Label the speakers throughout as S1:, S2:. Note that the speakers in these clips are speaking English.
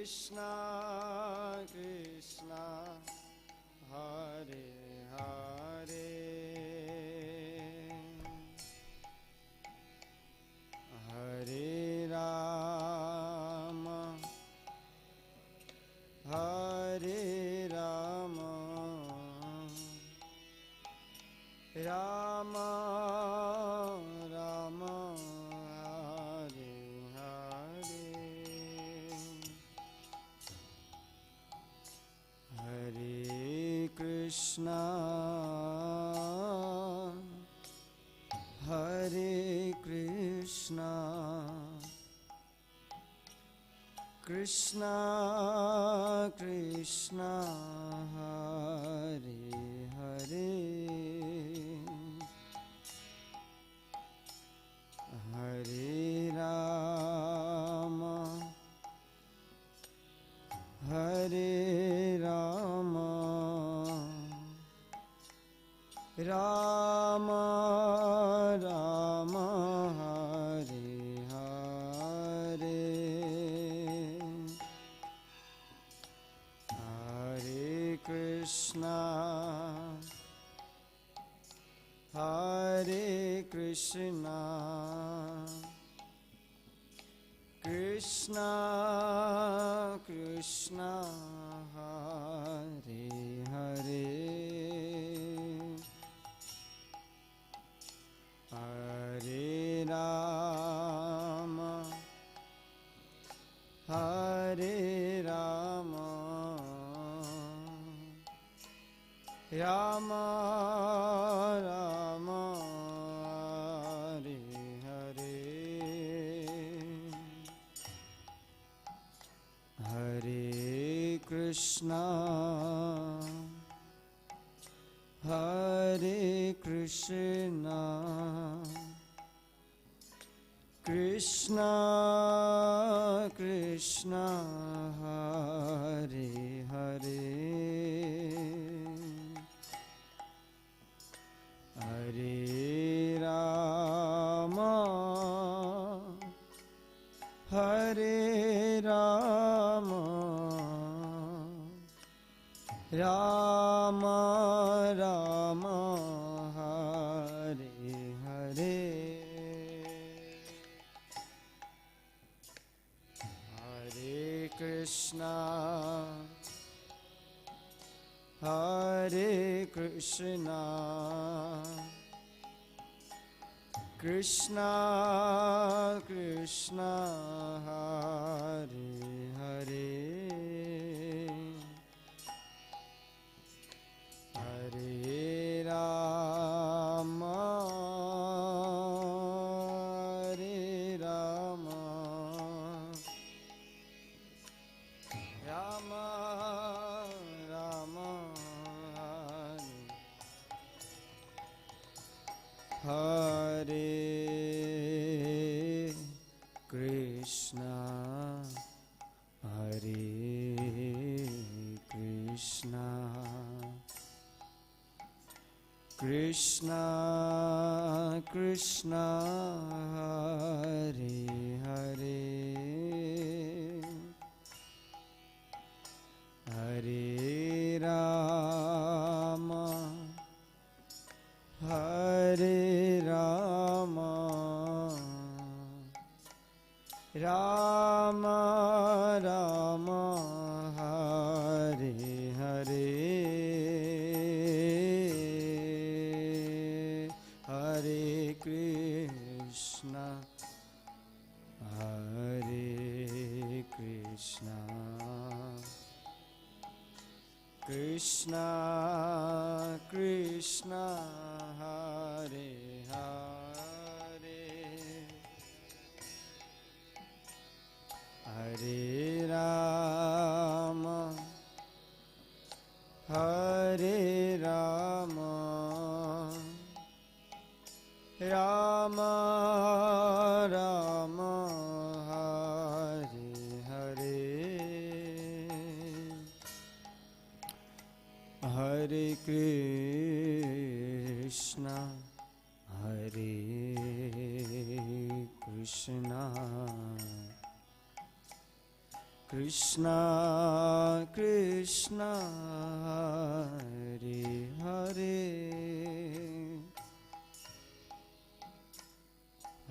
S1: Krishna Krishna Hare Hare Hare Rama Hare Rama Rama Rama Hare Hare Hare Krishna Hare Krishna Krishna Krishna Hare Hare Hare Rama Hare Rama Rama Rama Hare Hare Hare Krishna Hare Krishna Krishna Krishna Hare Hare Hare Rama Hare Rama Rama Rama Hare Hare Hare Krishna Hare Krishna Krishna Krishna Hare Hare Hare Rama Hare Rama Rama Rama Hare Hare Hare Krishna Hare Krishna Krishna Krishna Hare Hare Hare Rama Hare Rama Rama Rama Hare Krishna Hare Krishna Krishna Krishna Hare Hare Hare Rama Hare Rama Rama Rama Hare Hare Hare Krishna Hare Krishna Krishna Krishna Hare Hare Hare Rama Hare Rama Rama Rama Hare Hare Hare Krishna Hare Krishna Krishna Krishna Hare Hare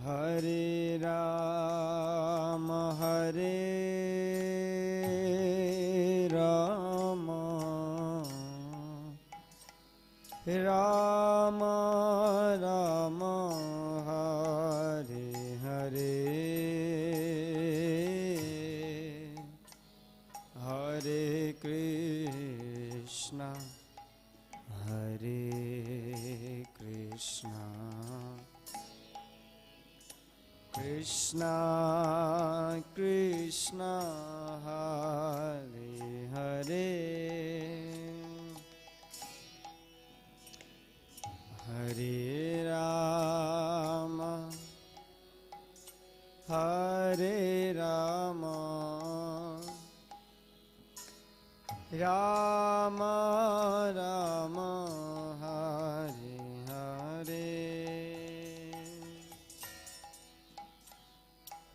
S1: Hare Rama Hare Rama Rama Rama Hare Hare Hare Krishna Hare Krishna Krishna Krishna Hare Hare Hare Rama Hare Rama Rama Rama Hare Hare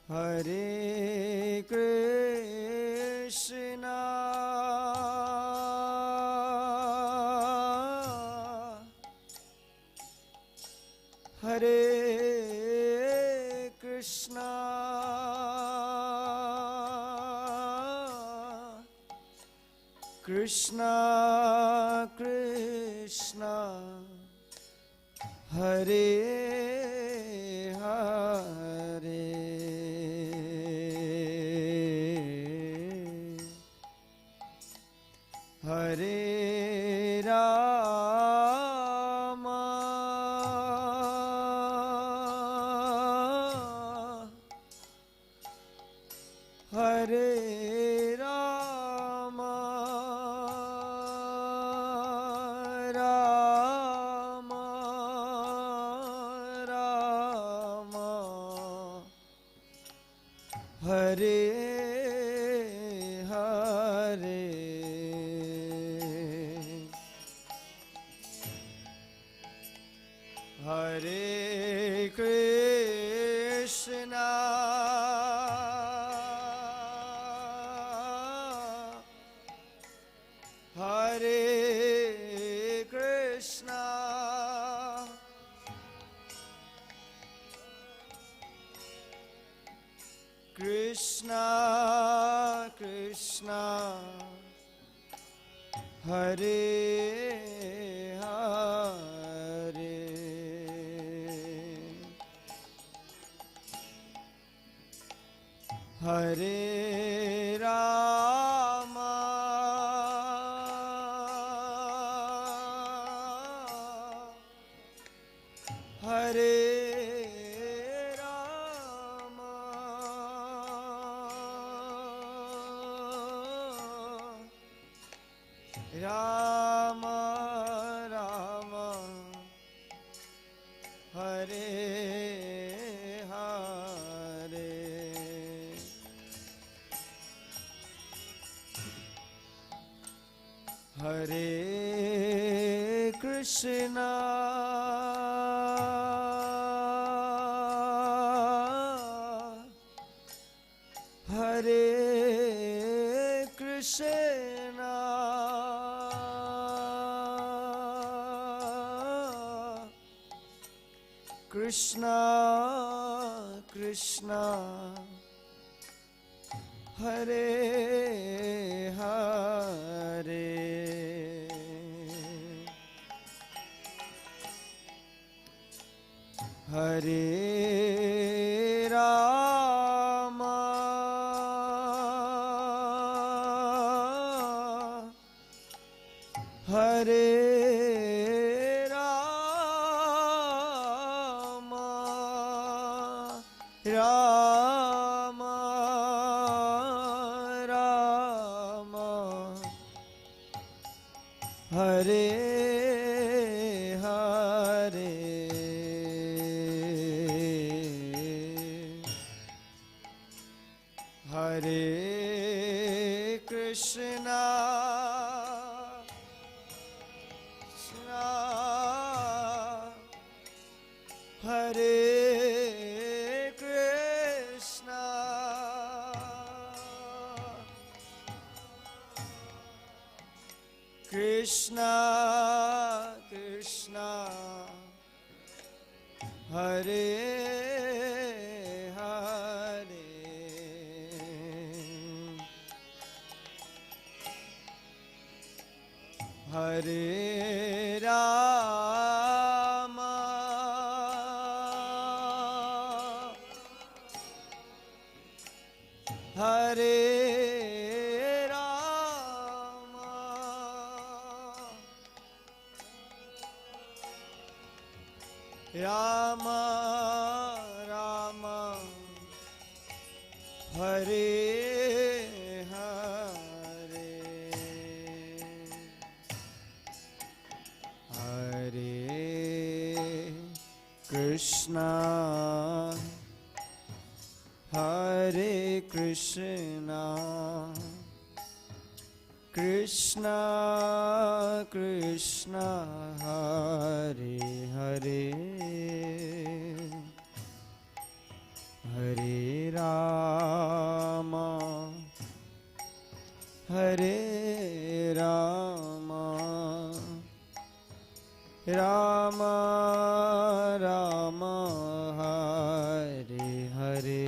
S1: Hare Krishna Hare Krishna Krishna Krishna Hare Hare Hare Rama Hare Rama Rama Rama Hare Hare Hare Krishna Hare Krishna Krishna Krishna Hare Hare Hare Rama Hare Rama Rama Rama Hare Hare Hare Krishna Hare Krishna Krishna Krishna Hare Hare Hare Rama Hare Rama Rama Rama Hare Hare Hare Krishna Krishna Hare Krishna Krishna Krishna Hare Hare Hare Rama Hare Rama Rama Rama Hare Hare Hare Krishna Hare Krishna Krishna Krishna Hare Hare Hare Rama Hare Rama Rama Rama Hare Hare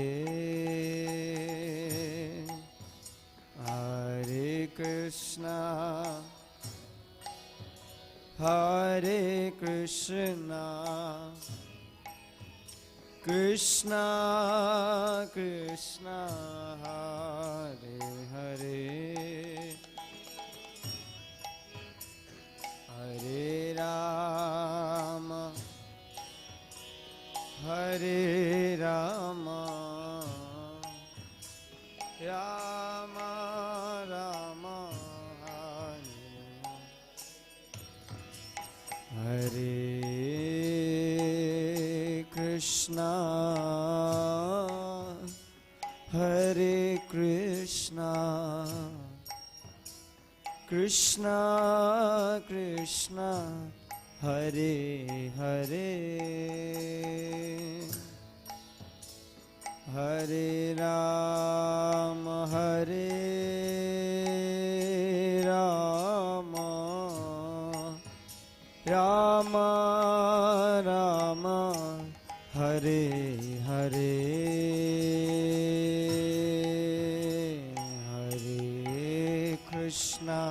S1: Hare Krishna Hare Krishna Krishna Krishna Hare Hare Hare Rama Hare Rama Rama Rama Hare Krishna Hare Krishna Krishna Krishna Hare Hare Hare Rama Hare Rama Rama Rama Hare Hare Hare Krishna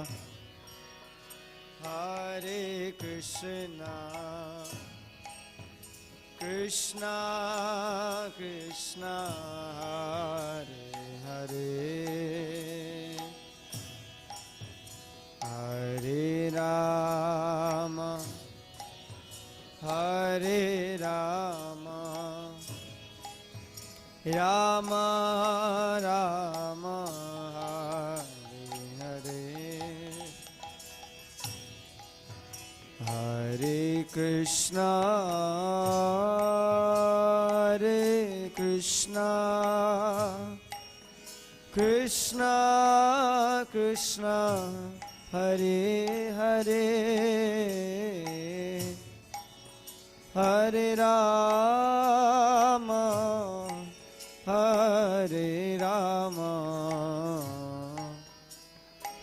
S1: Hare Krishna Krishna Krishna Hare Hare Hare Rama Hare Rama Rama Rama Hare Hare Hare Krishna Hare Krishna Krishna Krishna Hare Hare Hare Rama Hare Rama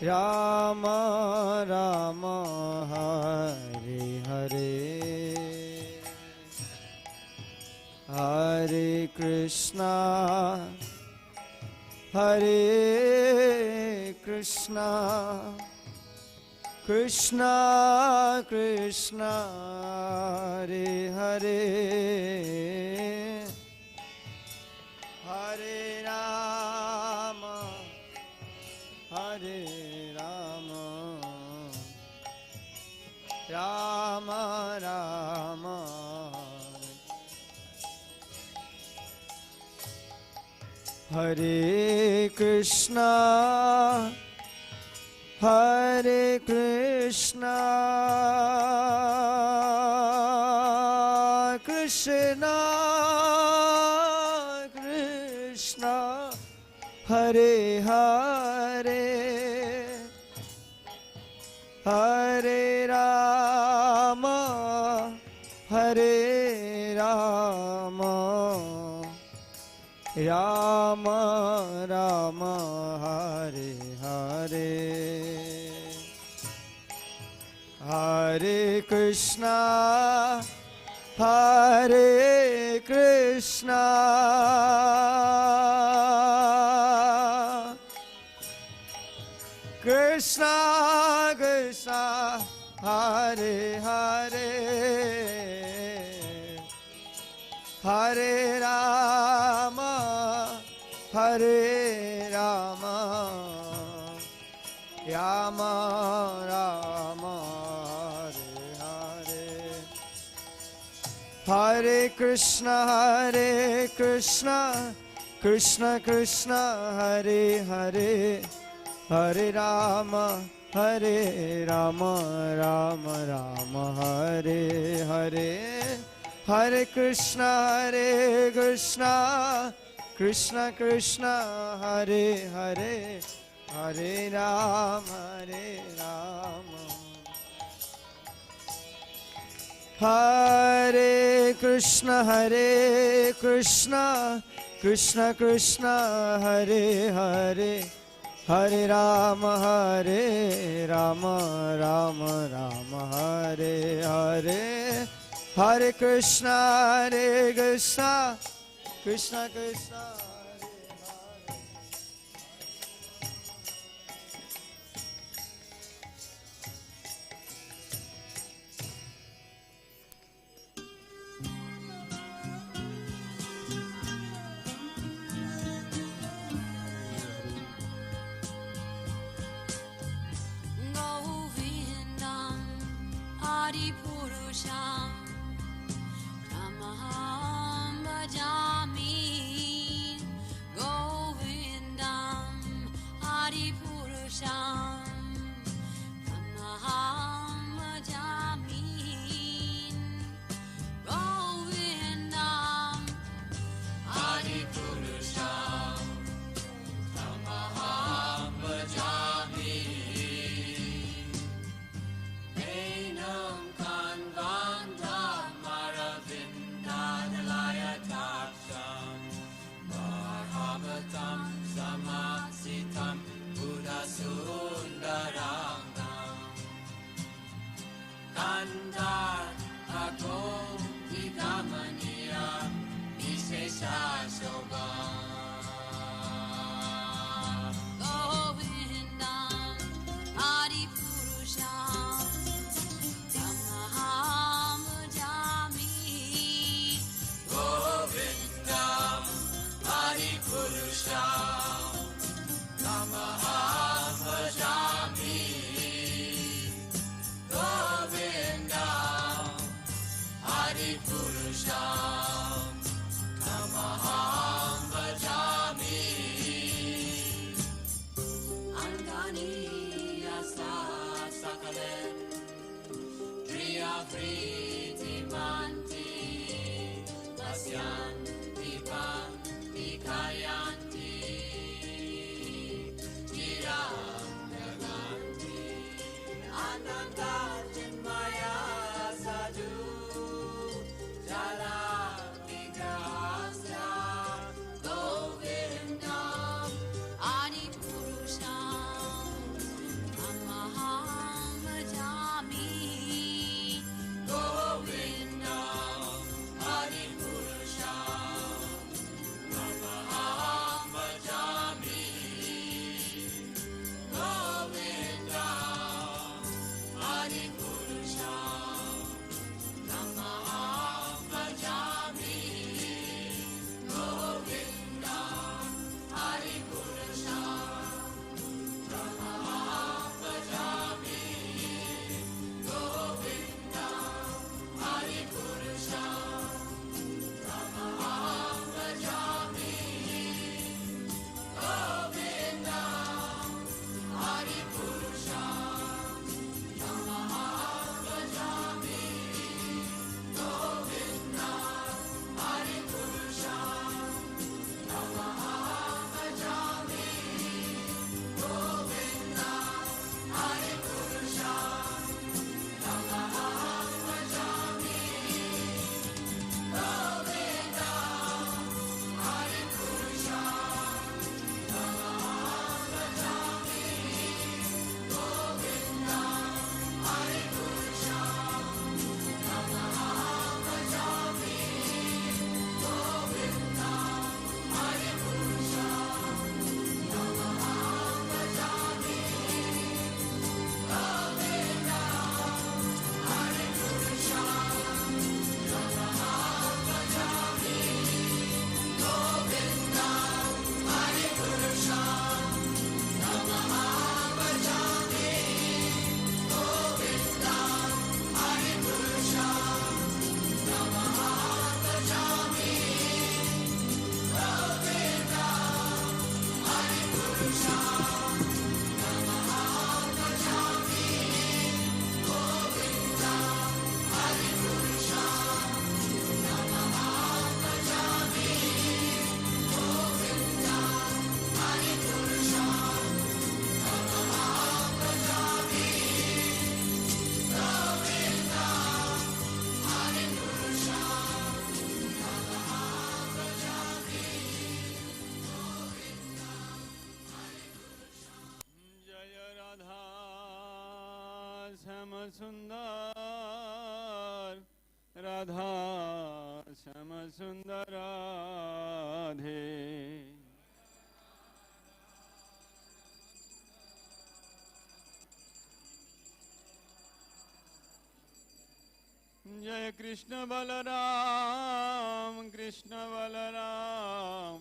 S1: Rama Rama Hare Hare Hare Krishna Hare Krishna Krishna Krishna Hare Hare Hare Rama Hare Rama Rama Rama Hare Krishna Hare Krishna Krishna Krishna Hare Hare Hare Rama Hare Rama Rama Rama Hare Hare Hare Krishna, Hare Krishna, Krishna Krishna, Hare Hare, Hare Rama, Hare Rama, Rama Rama, Hare Krishna, Krishna Krishna, Hare Hare, Hare Rama, Rama Rama, Hare Hare, Hare Krishna, Krishna Krishna, Hare Hare, Hare Rama, Hare Krishna, Krishna Krishna, Hare Hare, Hare Rama, Rama Rama, Hare Hare, Hare Krishna, Krishna Krishna.
S2: Purusham Tamaham Bhajami Govindam Adi Purusham Tamaham Bhajami Govindam Adi Purusham Tamaham Bhajami Samasitam Buddha Sundarang Kandar Agom Vikamaniya Vishesha Shobha Govindam Adi Purusham Tamaham Bhajami Govindam Adi Purusham Tamaham Bhajami Govindam Adi Purusham Tamaham Bhajami Angani Yasa Sakalen Priya Priti Manti Asyan Dipan Dikayanti Ananda Chinmaya Sadhu Jala Vigrahasya Govindam Adi Purusham Tamaham Bhajami Govindam Adi Purusham Tamaham
S3: শ্যাম সুন্দর রাধা শ্যাম সুন্দর রাধে जय कृष्ण बलराम कृष्ण बलराम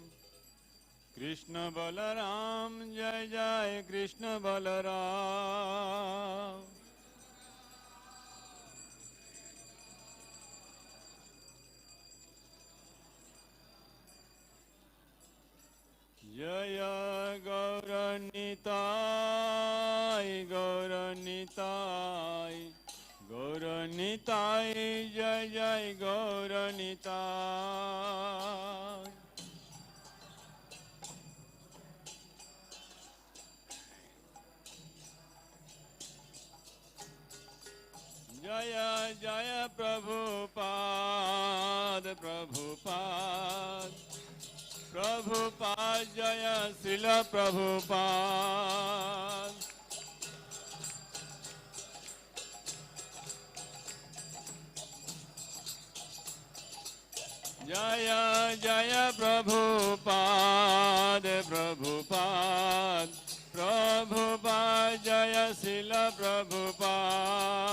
S3: कृष्ण बलराम जय जय कृष्ण बलराम जय गौरनिताय गौरनिताय गौरनिताय जय जय गौरनिताय जय जय प्रभुपाद प्रभुपाद प्रभुपाद जय श्रील प्रभुपाद जय जय प्रभुपाद प्रभुपाद प्रभुपाद जय श्रील प्रभुपाद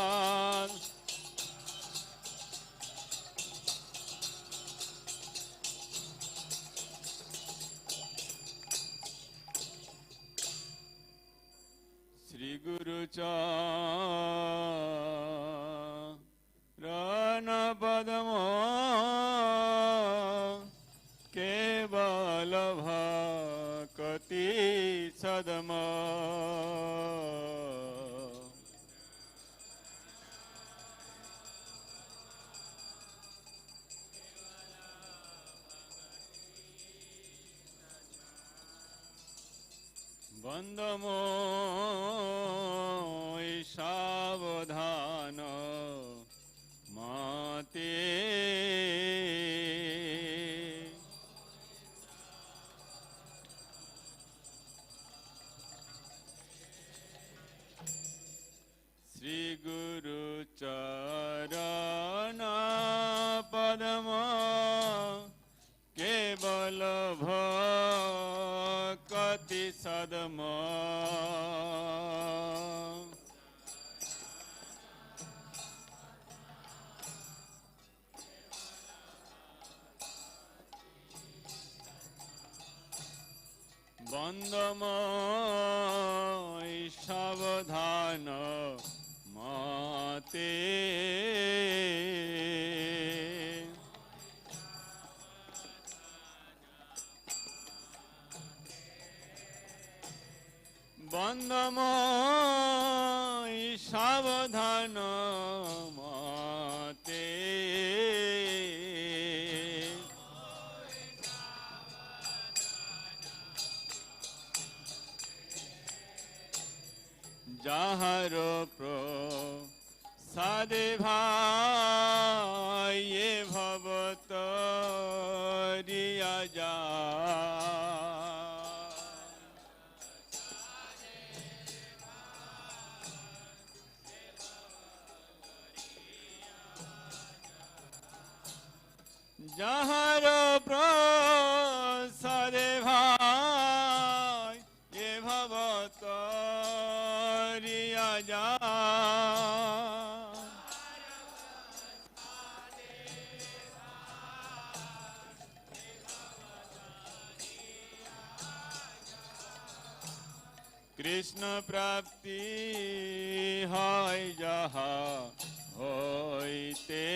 S3: श्री गुरु चरण पद्मो केवल भक्ति सदम बंदमो सावधान माते श्री गुरु चरण पद्म केवल भक्ति सदम बंदमय सावधान माते बंदमय सावधान माते যাহারো প্রসাদে ভাই এ ভবতরিয়া যা যাহারো প্রসাদে ভাই এ ভবতরিয়া যা কৃষ্ণ প্রাপ্তি হয় যাহা হইতে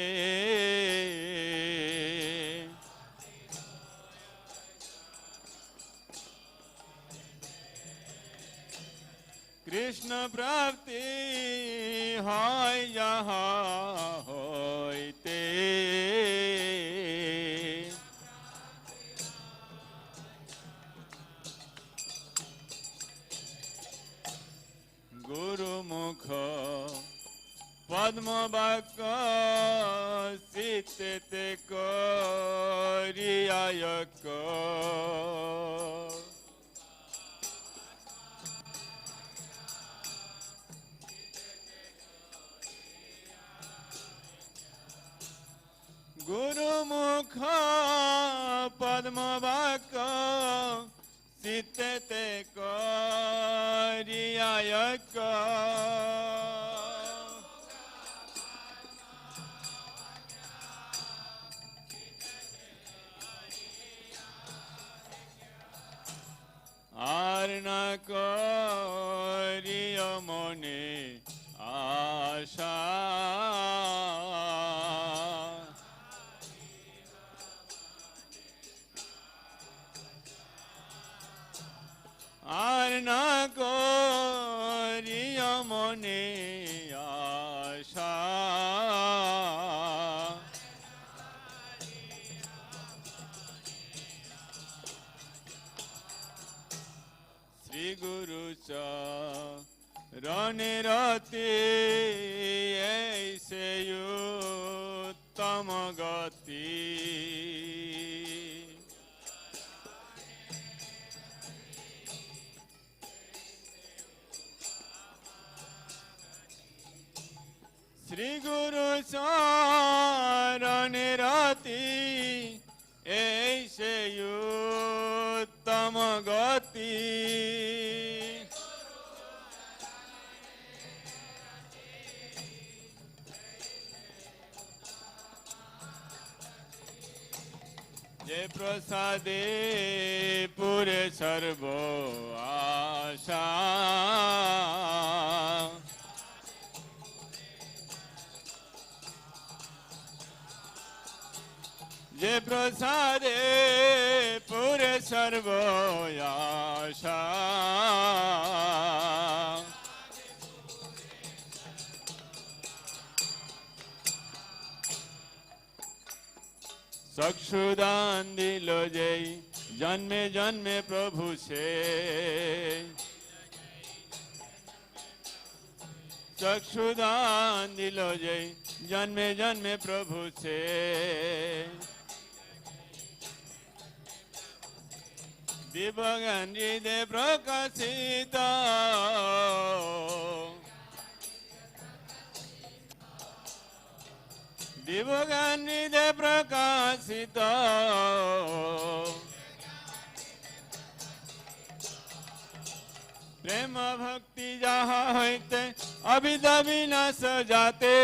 S3: কৃষ্ণ প্রাপ্তি হয় যাহা হইতে গুরুমুখ পদ্ম বাক্য চিত্তে করিয়ায়ক गुरुमुख पद्मवाक सीते करियायक আর না করিও মনে আশা আর না করিও মনে আশা শ্রী গুরু চরণে রতি এই সে উত্তম গতি শ্রী গুরু চরণে রতি এই সে উত্তম গতি যে প্রসাদে পুরে সর্ব আশা যে প্রসাদে পুরে সর্ব আশা চক্ষুদান দিল যেই জন্মে জন্মে প্রভু সে চক্ষুদান দিল যেই জন্মে জন্মে প্রভু সে দিবজ্ঞান হৃদয় প্রকাশিত দিবজ্ঞান হৃদয় প্রকাশিত প্রেম ভক্তি যাহা হইতে অবিদ্যা বিনাশ যাতে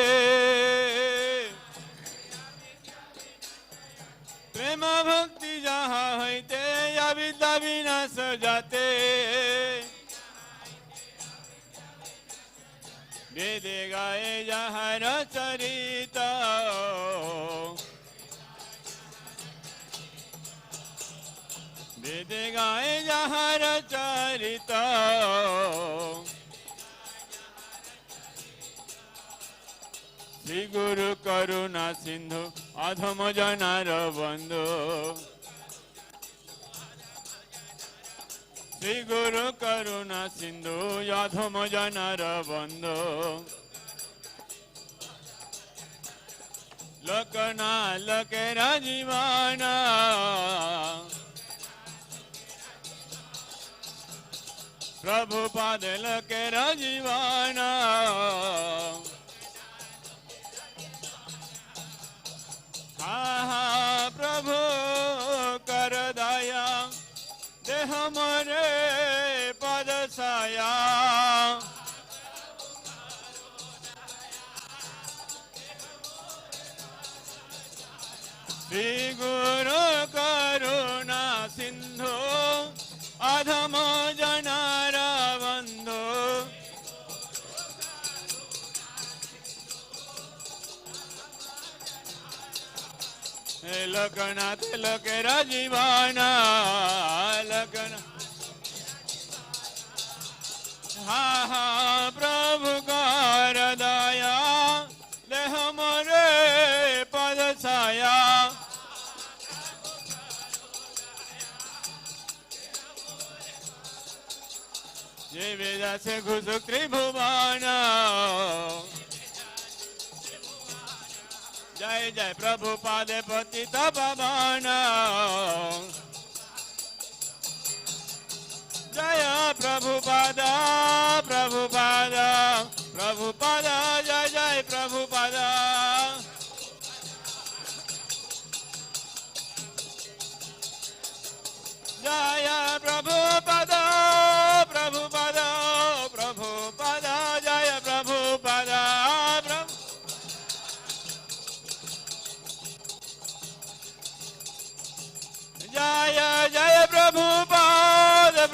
S3: প্রেম ভক্তি যাহা হইতে অবিদ্যা বিনাশ যাতে বেদে গায়ে যাহার চরিত বেদে গায়ে যাহার চরিত শ্রী গুরু করুণা সিন্ধু অধম জনার বন্ধু শ্রী গুরু করুণা সিন্ধু অধম জনার বন্ধু লোকনা লোকের জীবন প্রভু পাদ লোকের জীবন আহা প্রভু কর দয়া দেহ মরে পদ ছায়া শ্রী গুরু করুণা সিন্ধু অধম জনার বন্ধু লোকনাথ লোকের জীবন লোকনাথ হা হা প্রভু কর দয়া দেহ মরে পদ ছায়া যে বেদাসে ঘুষুক ত্রিভুবন जय जय प्रभु पादे पतित पावन जय प्रभु पाद प्रभु पाद प्रभु पाद जय जय प्रभु पाद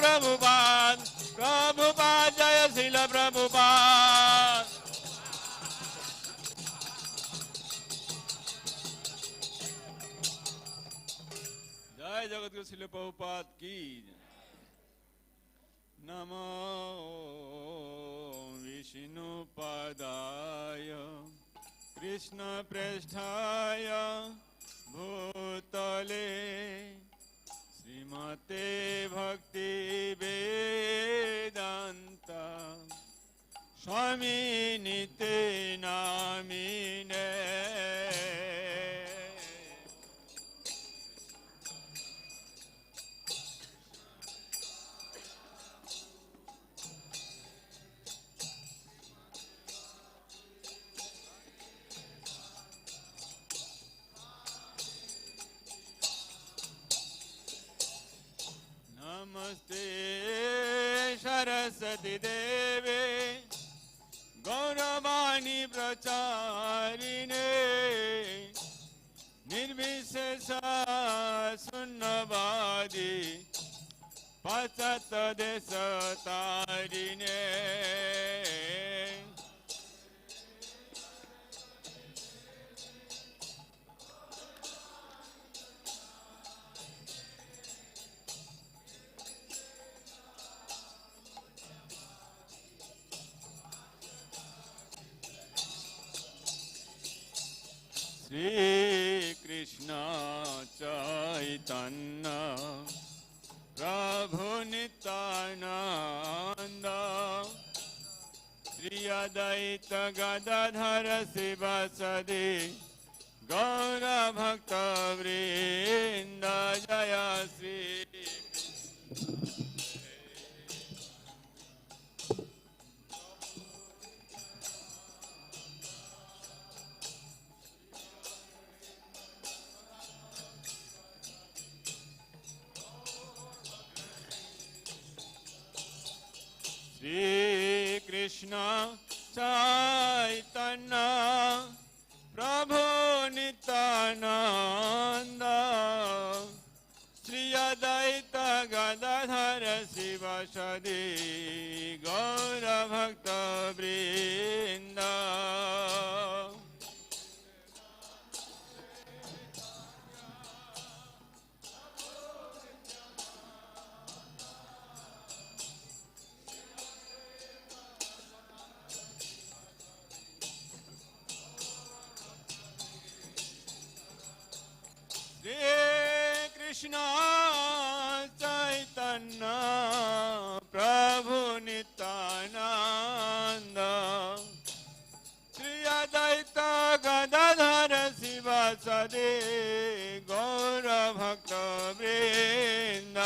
S3: प्रभुपाद प्रभुपाद जय शिल प्रभुपाद जय जगतगुरु शिल प्रभुपाद की नमो विष्णुपदाय कृष्ण पृष्ठाय भूतले श्रीमते भक्ति वेदांत स्वामी निते नामिने नमस्ते सरस्वती देवे गौरवाणी प्रचारिणे निर्विशेष शून्यवादी पाश्चात्य देश तारिणे श्री कृष्ण चैतन्य प्रभु नित्यानंद श्री अद्वैत गदाधर शिवासादि गौर भक्त वृंद जय श्री श्री कृष्ण चैतन्य प्रभु नित्यानंद श्री अद्वैत गदाधर शिवासादि गौर भक्त वृंद कृष्ण चैतन्य प्रभु नित्यानंद श्री अद्वैत गदाधर शिवासादि गौर भक्त वृंद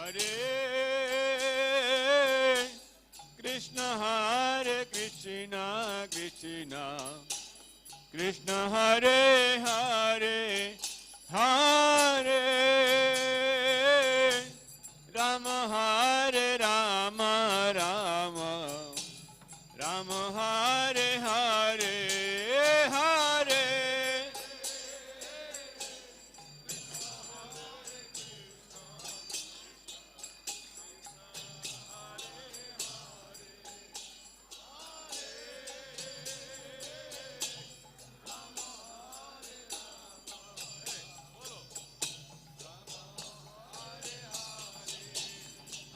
S3: हरे कृष्ण कृष्ण कृष्ण हरे हरे हरे राम हरे राम राम राम हरे हरे हरे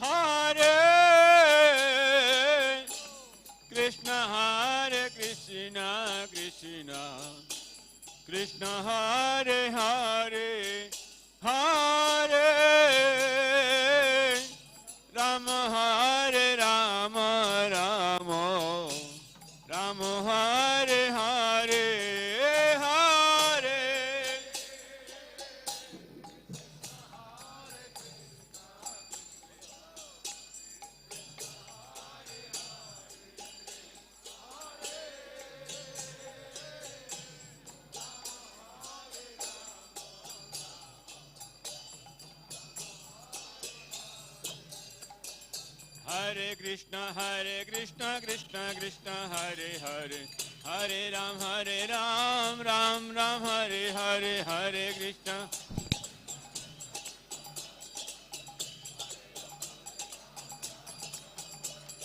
S3: हरे कृष्ण कृष्ण कृष्ण हरे हरे हरे राम हरे Ram Ram Ram Hare Hare Hare Hare Krishna Krishna Krishna Hare Hare, Hare Ram Ram Ram Hare Hare, Hare Krishna.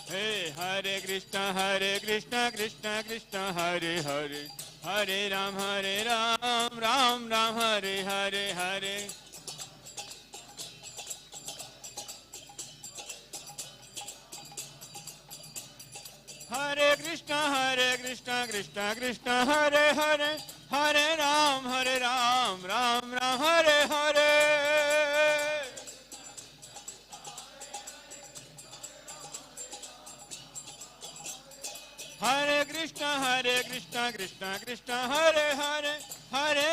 S3: Hey, Hare Krishna Krishna Krishna Hare Hare, Hare Ram Ram Ram Hare Hare, Hare. Hare Krishna Krishna Krishna Hare Hare, Hare Ram Ram Ram Hare Hare. Hare Krishna Krishna Krishna Hare Hare, Hare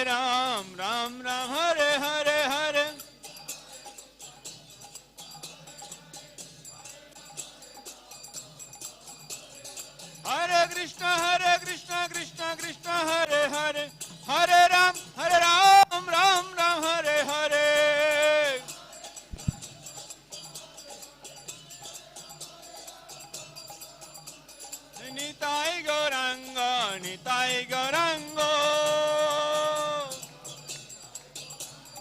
S3: Ram Ram Ram Hare Hare, Hare. Hare Krishna Krishna Krishna Hare Hare, Hare Ram Ram Ram Hare Hare. Nitai Gaurango,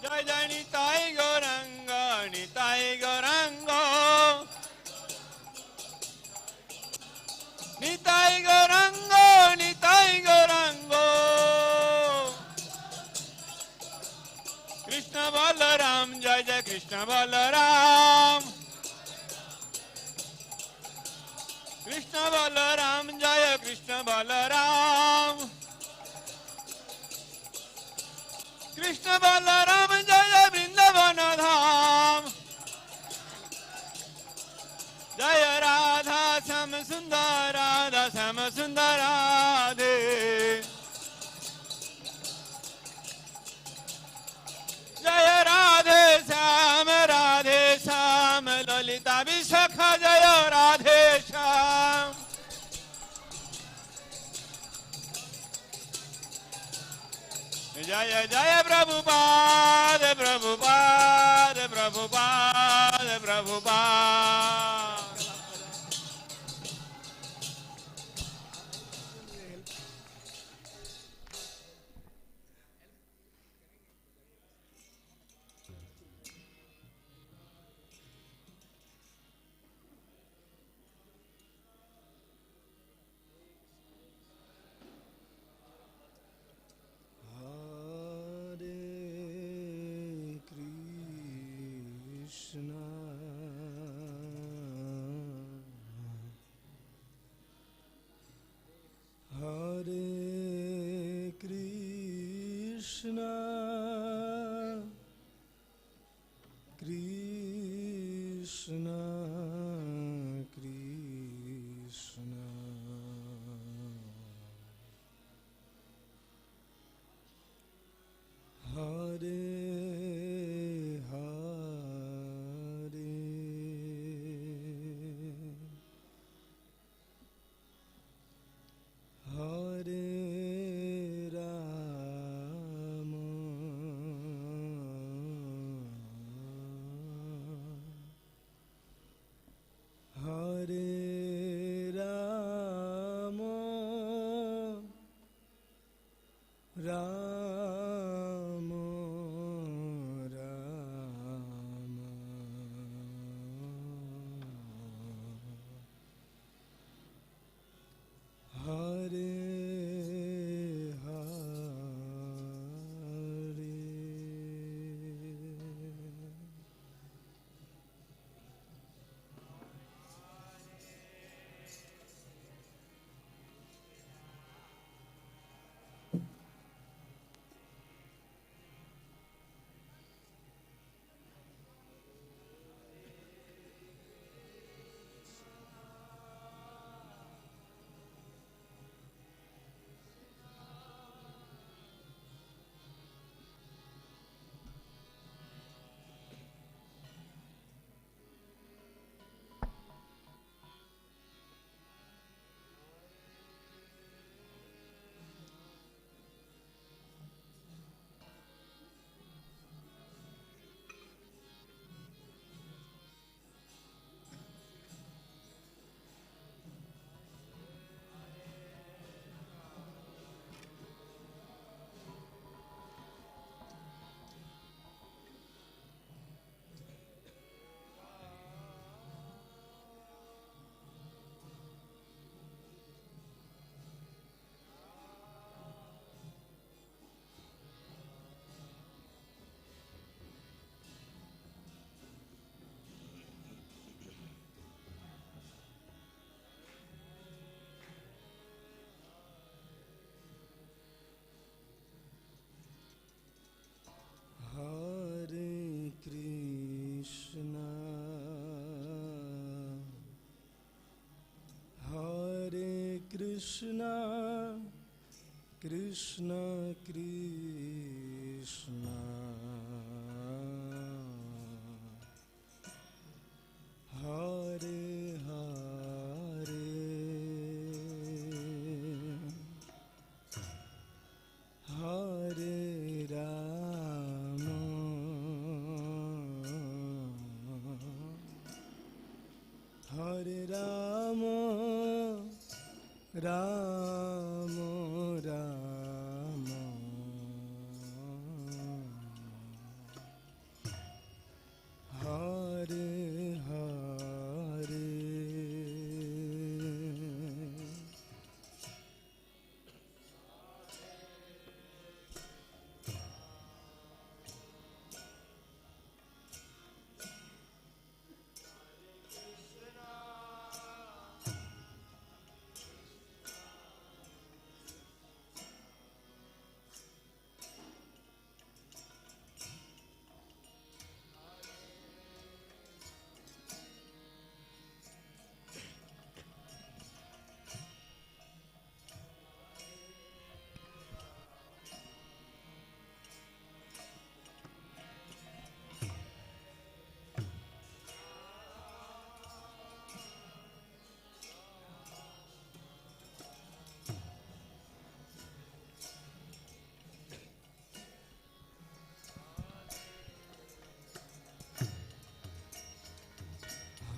S3: Jai Jai Nitai Gaurango, Nitai Gaurango, Nitai Gaurango, Nitai Gaurango. Krishna Balaram, Jai Jai Krishna Balaram, Krishna Balaram, Jaya Krishna Balaram, Krishna Balaram, Jaya Vrindavan Dham, Jaya Radha Sam Sundar Radha Sam Sundarade, Jaya Radhe Sam Lalita Vishakha, Jaya Radhe Sham. Jaya Jaya Prabhupada Prabhupada Prabhupada Prabhupada.
S1: Krishna Krishna Krishna Hare Hare Hare Rama Hare Rama Rama Rama Hare Hare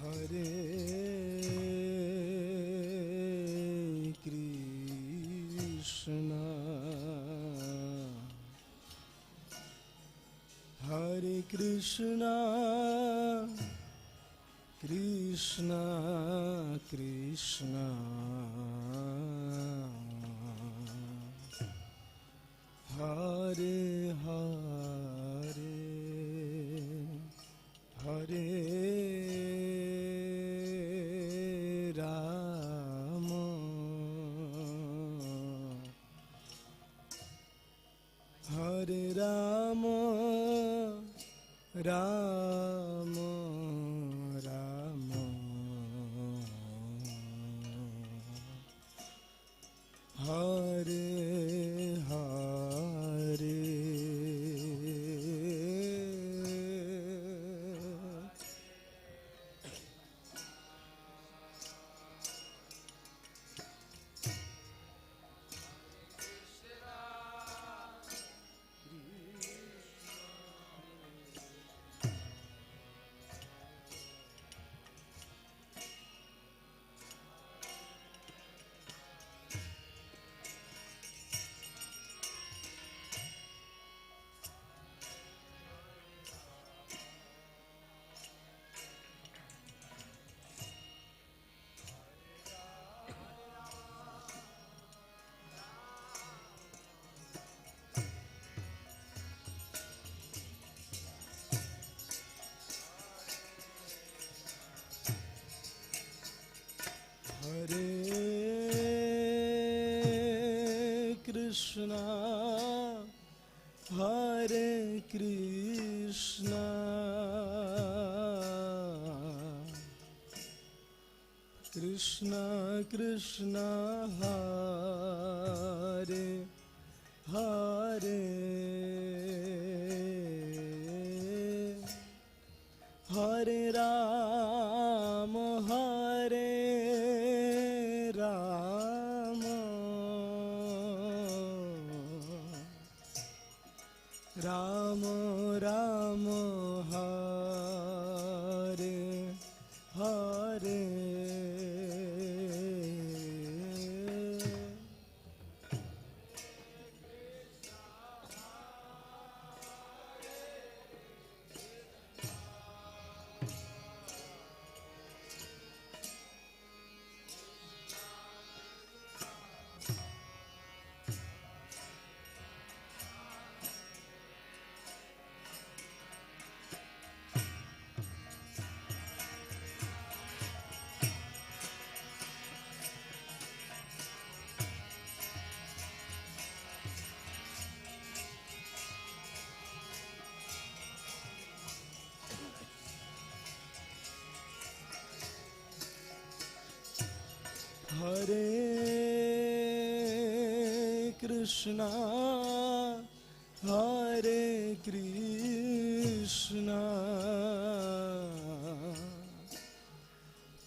S1: Hare Krishna Hare Krishna Krishna Krishna Hare Hare Hare Rama Hare Rama Rama Rama Hare Hare Hare Krishna Hare Krishna Krishna Krishna Hare Hare Hare Rama Hare Rama Rama Rama Hare Hare Hare Krishna, Hare Krishna,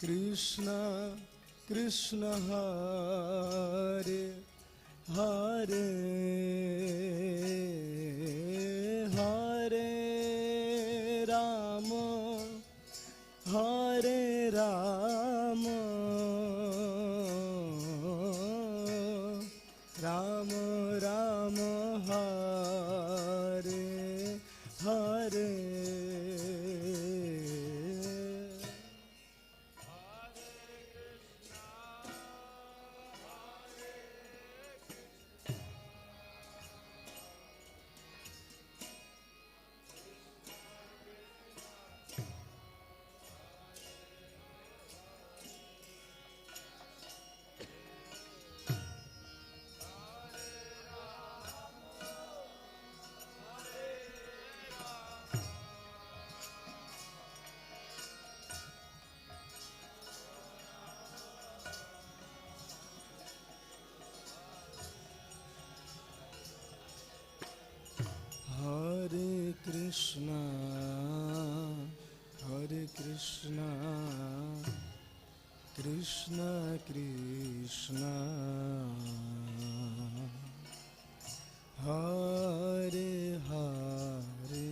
S1: Krishna Krishna, Hare Hare, Hare Rama, Hare Rama, Rama Rama, Hare Hare. Hare Krishna, Hare Krishna, Krishna Krishna, Hare Hare,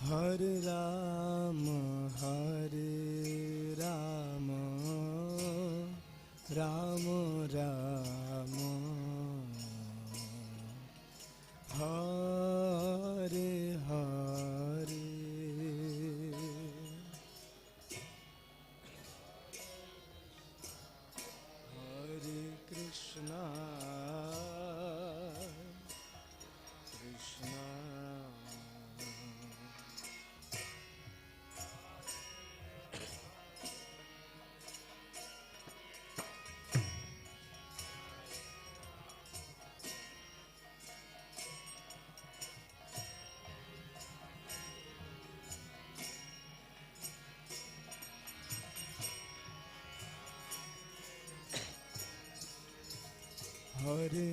S1: Hare Rama, Hare Rama, Rama Rama, Hare Hare. Hare Krishna, Krishna Hare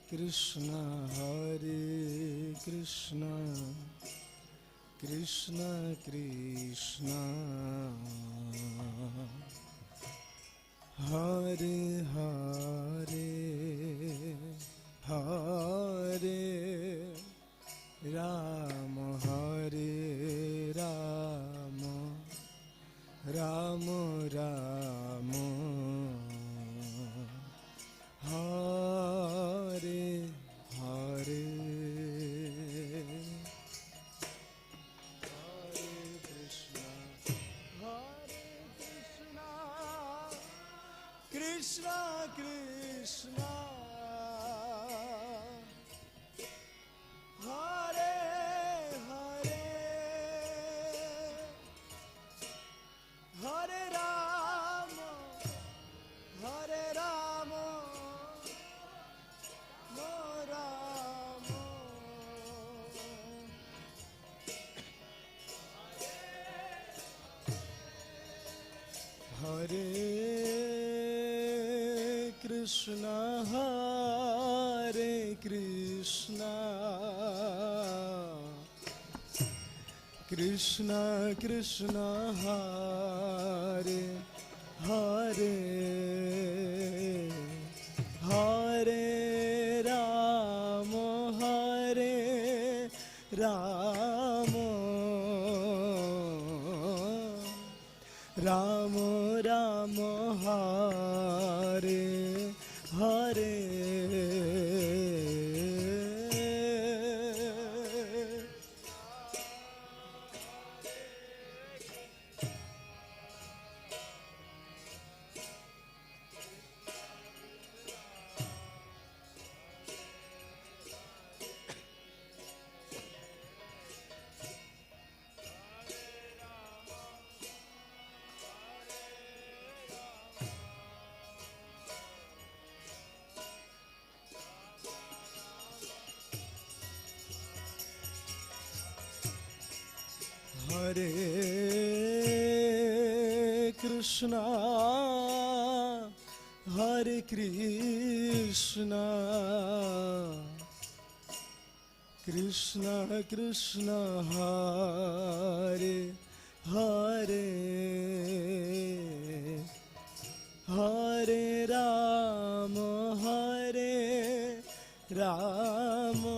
S1: Krishna, Hare Krishna, Krishna Krishna, Hare Hare, Hare Rama, Hare Rama, Rama Rama, Hare Hare. Hare Krishna, Krishna Krishna, Hare Hare, Hare Rama, Hare Rama, Rama Hare Krishna, Hare Krishna, Krishna Krishna, Hare Hare, Hare Rama, Hare Rama, Rama Rama, Hare Hare. Hare Krishna, Hare Krishna, Krishna Krishna, Hare Hare, Hare Rama, Hare Rama,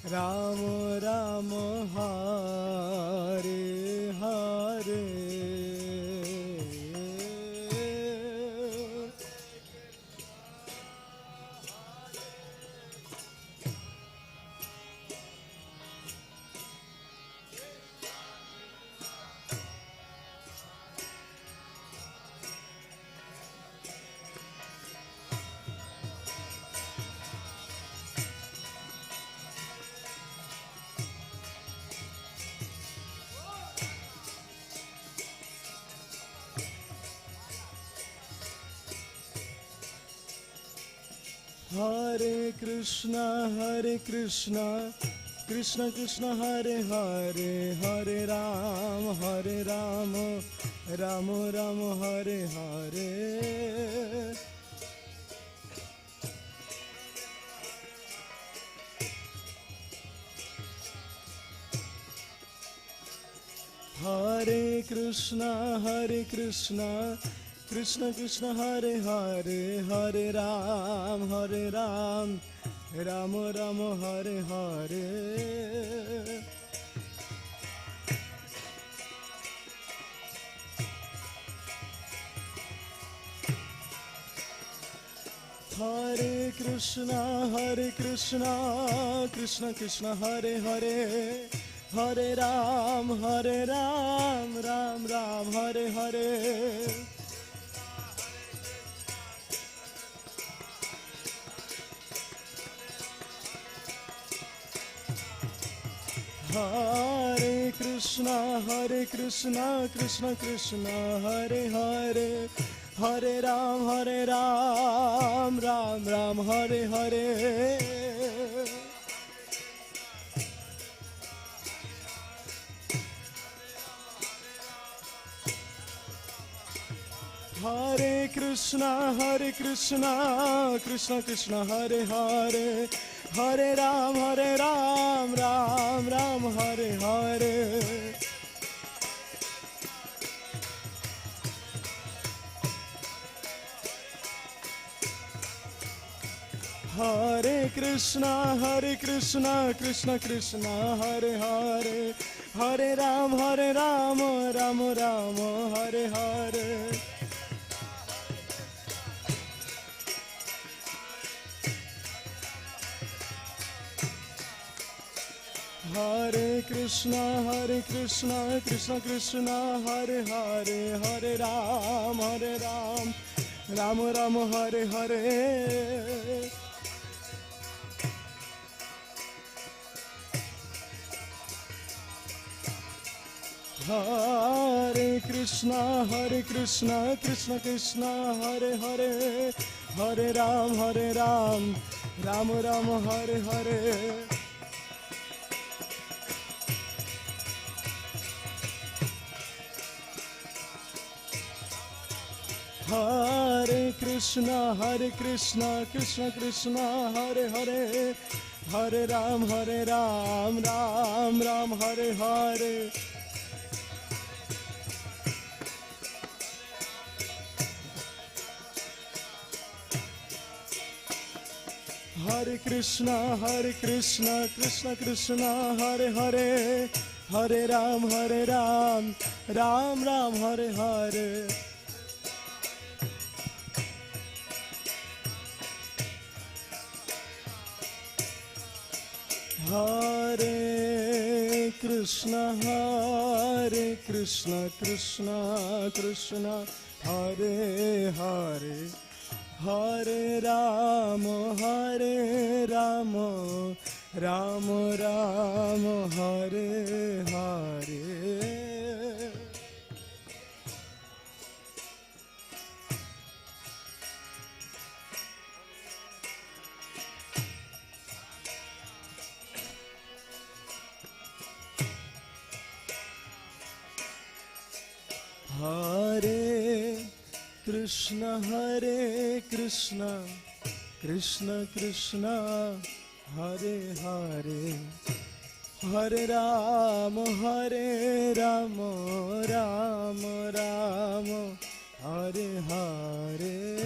S1: Rama Rama, Hare Hare. Hare Krishna, Krishna Krishna, Hare Hare, Hare Rama, Rama Rama, Hare Hare. Hare Krishna, Krishna Krishna, Hare Hare, Hare Rama, Rama Rama, Hare Hare. Hare Krishna, Krishna Krishna, Hare Hare, Hare Ram, Ram Ram, Hare Hare. Hare Krishna, Krishna Krishna, Hare Hare, Hare Ram, Ram Ram, Hare Hare. Hare Krishna, Krishna Krishna, Hare Hare, Hare Ram, Ram Ram, Hare Hare. Hare Krishna, Krishna Krishna, Hare Hare, Hare Ram, Ram Ram, Hare Hare. Hare Krishna, Krishna Krishna, Hare Hare, Hare Ram, Ram Ram, Hare Hare. Hare Krishna, Krishna Krishna, Hare Hare, Hare Ram, Ram Ram, Hare Hare. Hare Krishna, Krishna Krishna, Hare Hare, Hare Ram, Ram Ram, Hare Hare. Hare Krishna, Krishna Krishna, Hare Hare, Hare Ram, Ram Ram, Hare Hare. Hare Krishna, Krishna Krishna, Hare Hare, Hare Ram, Ram Ram, Hare Hare. Hare Krishna Hare Krishna Krishna Krishna Hare Hare Hare Rama Rama Rama Hare Hare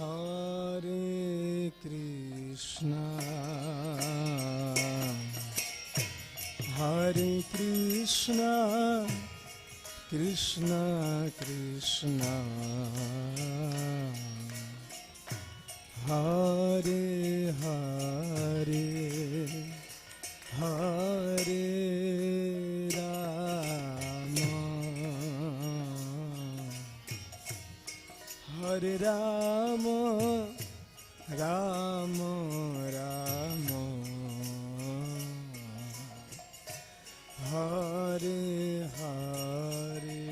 S1: Hare Krishna Hare Krishna Krishna Krishna Hare Hare Hare Rama Hare Rama Rama Rama Hare Hare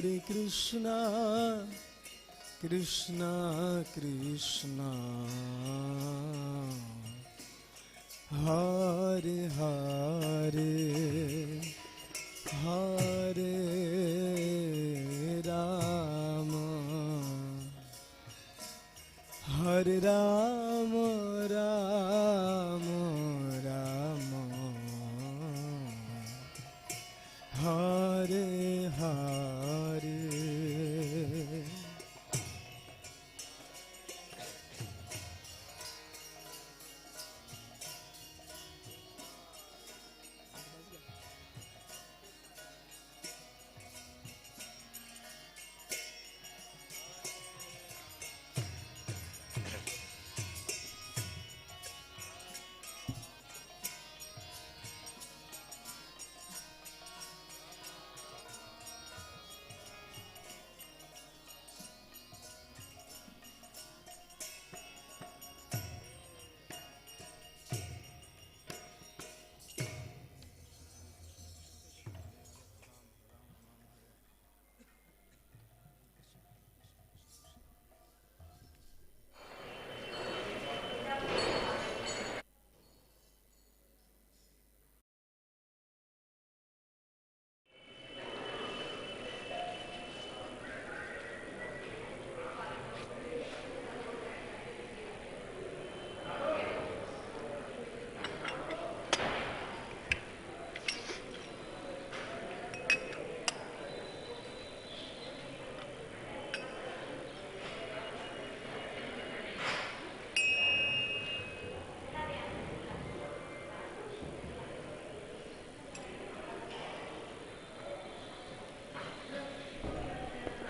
S1: Hare Krishna Krishna Krishna Hare Hare Hare Rama Hare Rama Rama Rama Hare Hare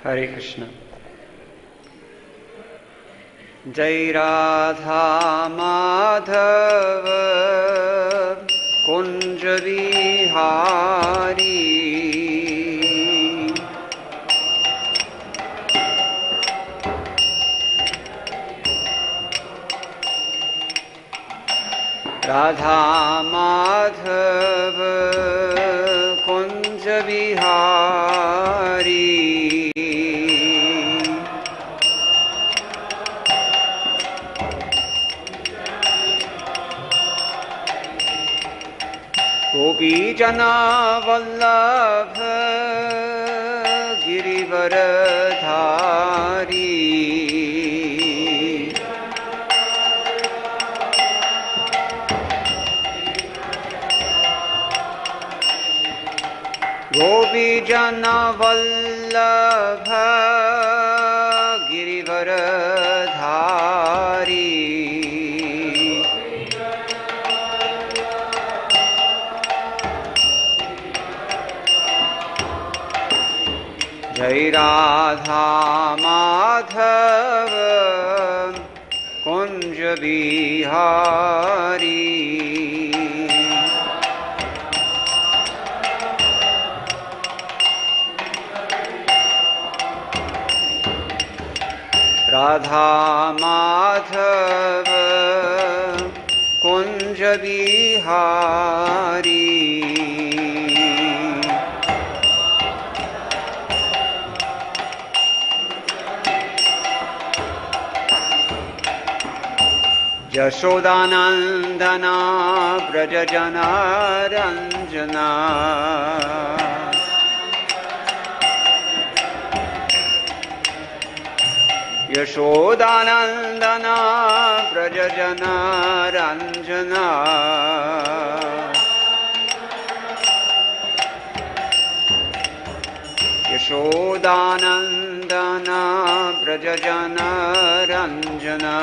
S4: Hare Krishna. Jai Radha Madhava Kunja Vihari Radha Madhava Kunja Vihari Gopi Jana Vallabha Girivaradhari गोपीजनवल्लभ Girivardhari जय राधा माधव कुंज बिहारी राधा माधव कुंज बिहारी यशोदानंदना व्रज जनारंजना यशोदानंदना व्रज जनारंजना यशोदानंदना व्रज जनारंजना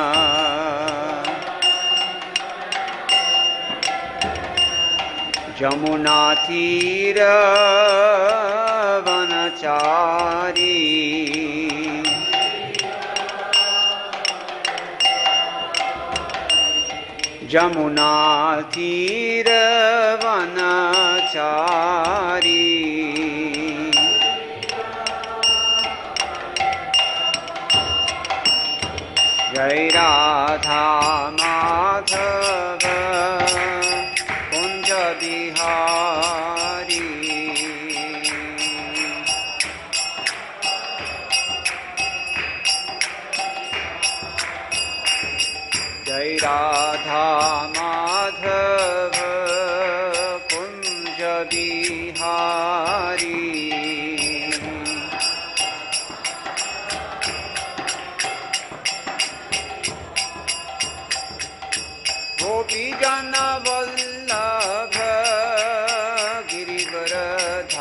S4: जमुना तीर वनचारी जमुना तीर वनचारी जय राधा माधव कुंज बिहारी जय राधा माधव कुंज बिहारी गोपीजन वल्लभ गिरिवरधारी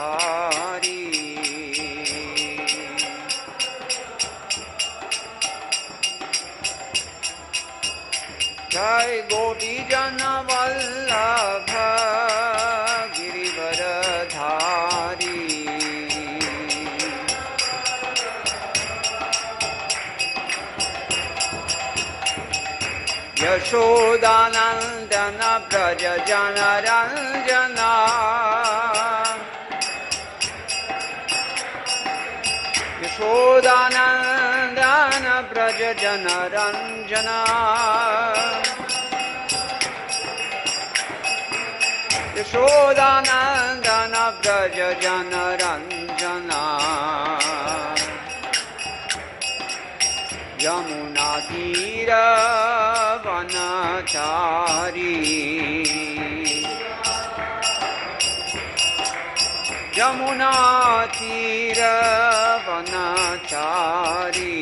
S4: जय गोपीजन वल्लभ गिरिवरधारी यशोदानंदन व्रज जनरंजना यशोदानंदन व्रज जनरंजना यशोदानंदन व्रज जनरंजना यमुना तीर वनचारी यमुना तीर वनचारी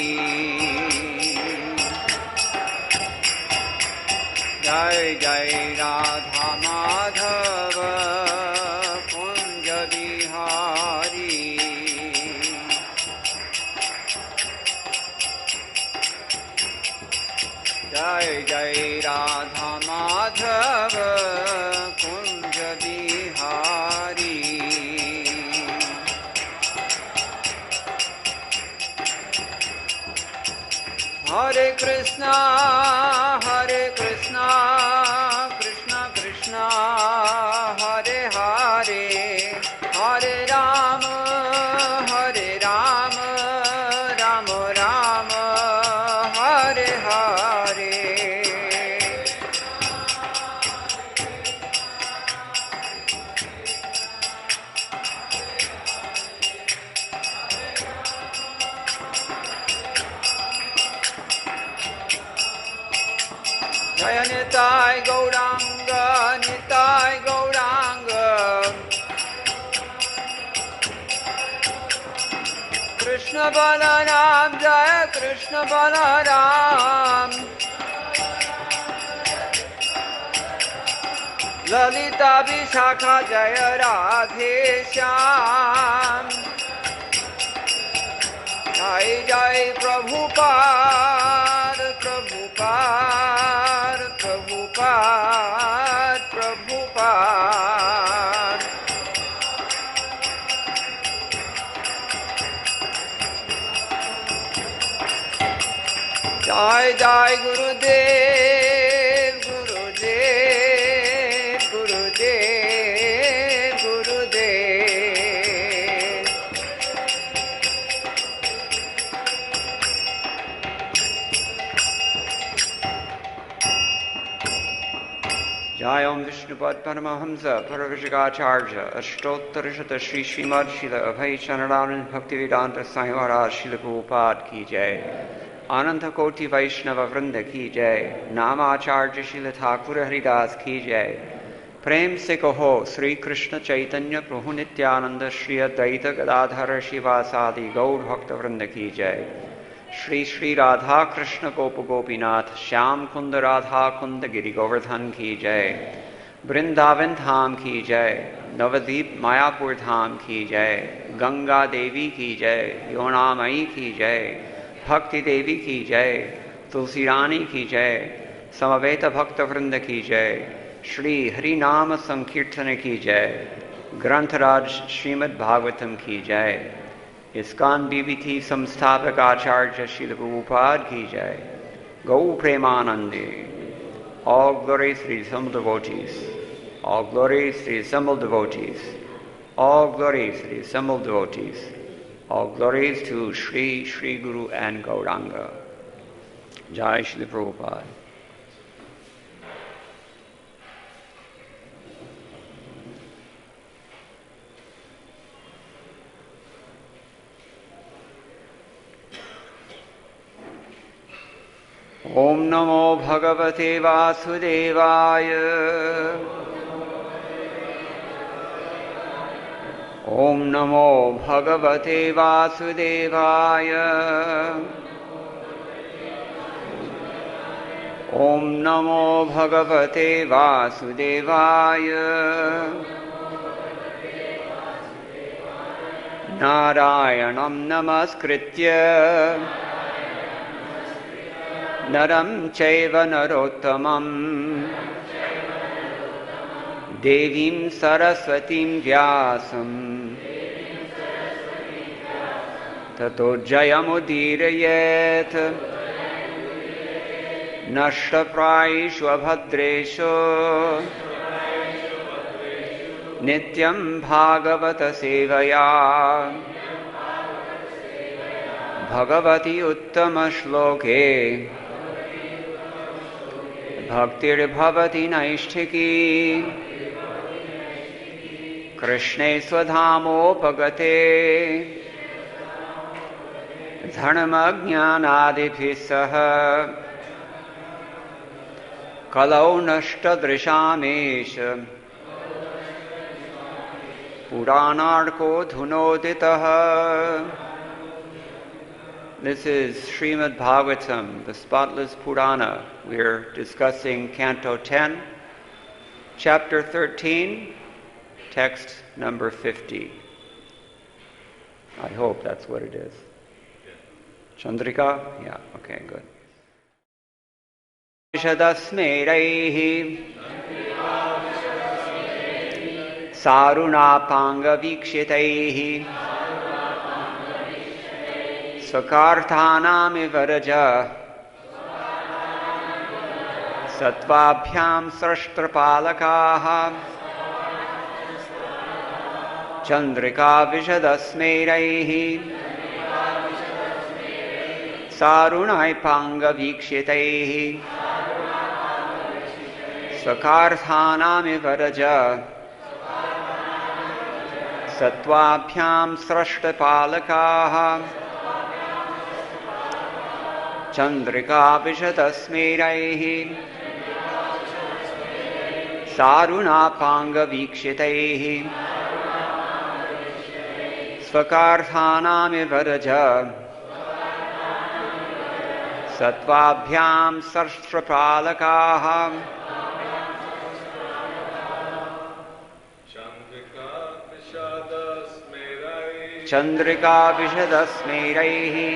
S4: जय जय राधा माधव कुंज बिहारी जय जय राधा माधव कुंज बिहारी हरे कृष्णा कृष्ण कृष्ण हरे हरे हरे राम राम राम हरे हरे जय निताय गौरांग निताय गौरांग कृष्ण बलराम जय कृष्ण बलराम ललिता विशाखा जय राधे श्याम जय जय प्रभुपाद प्रभुपाद प्रभुपाद प्रभुपाद जय जय गुरुदेव गुरुदेव गुरुदेव गुरुदेव जय ओम विष्णुपद परमहंस परविशकाचार्य अष्टोत्तरशत श्री श्रीमद शिल अभय चरणानंद भक्ति वेदांत साईं महाराज शिल प्रभुपाद की जय। अनंत कोटि वैष्णव वृंद की जय। नामाचार्य शिल ठाकुर हरिदास की जय। प्रेम से कहो श्री कृष्ण चैतन्य प्रभु नित्यानंद श्री अद्वैत गदाधर शिवासादि गौर भक्त वृंद की जय। श्री श्री राधा कृष्ण गोप गोपीनाथ श्याम कुंद राधा कुंद गिरि गोवर्धन की जय। वृंदावन धाम की जय। नवदीप मायापुर धाम की जय। गंगा देवी की जय। योनामयी की जय। भक्ति देवी की जय। तुलसी रानी की जय। समवेत भक्त वृंद की जय। श्री हरि नाम संकीर्तन की जय। ग्रंथराज श्रीमद् भागवतम की जय। ISKCON BBT संस्थापक आचार्य श्रील प्रभुपाद की जय। गौ प्रेमानंदे। All glory to the assembled devotees. All glory to the assembled devotees. All glory to the assembled devotees. All glories to Shri Guru and Gauranga. Jai Shri Prabhupada. Om Namo Bhagavate Vasudevaya. Om Namo Bhagavate Vasudevaya. Om Namo Bhagavate Vasudevaya. Narayanam Namaskritya Naram Chaiva Narottamam Devim Saraswatim Vyasam Tato Jayamudirayet Nashtapraishu Abhadreshu Nityam Bhagavata Sevaya Bhagavati Uttama Shloke Bhaktir Bhavati Naishtiki Krishne Swadhamopagate Dharmajnanadibhisaha Kalau Nashtadrishamesha Puranarko Dhunoditaha. This is Srimad Bhagavatam, the spotless Purana. We're discussing Canto 10, Chapter 13, text number 50. I hope that's what it is. Chandrika? Yeah, okay, good. Vishadasmeraihi Sarunapanga Vikshitaihi Swakarthanam Varaja Satvabhyam Srashtrapalakaha Chandrika Vishadasmeraihi Sarunaipanga Vikshitaihi Swakarthanam Varaja Satvabhyam Srashtrapalakaha Chandrika Vishatasmeraihi Sarunapanga Vikshitaihi Swakarthanam Varaja Satvabhyam Srashtrapalakaha Chandrika Vishadasmeraihi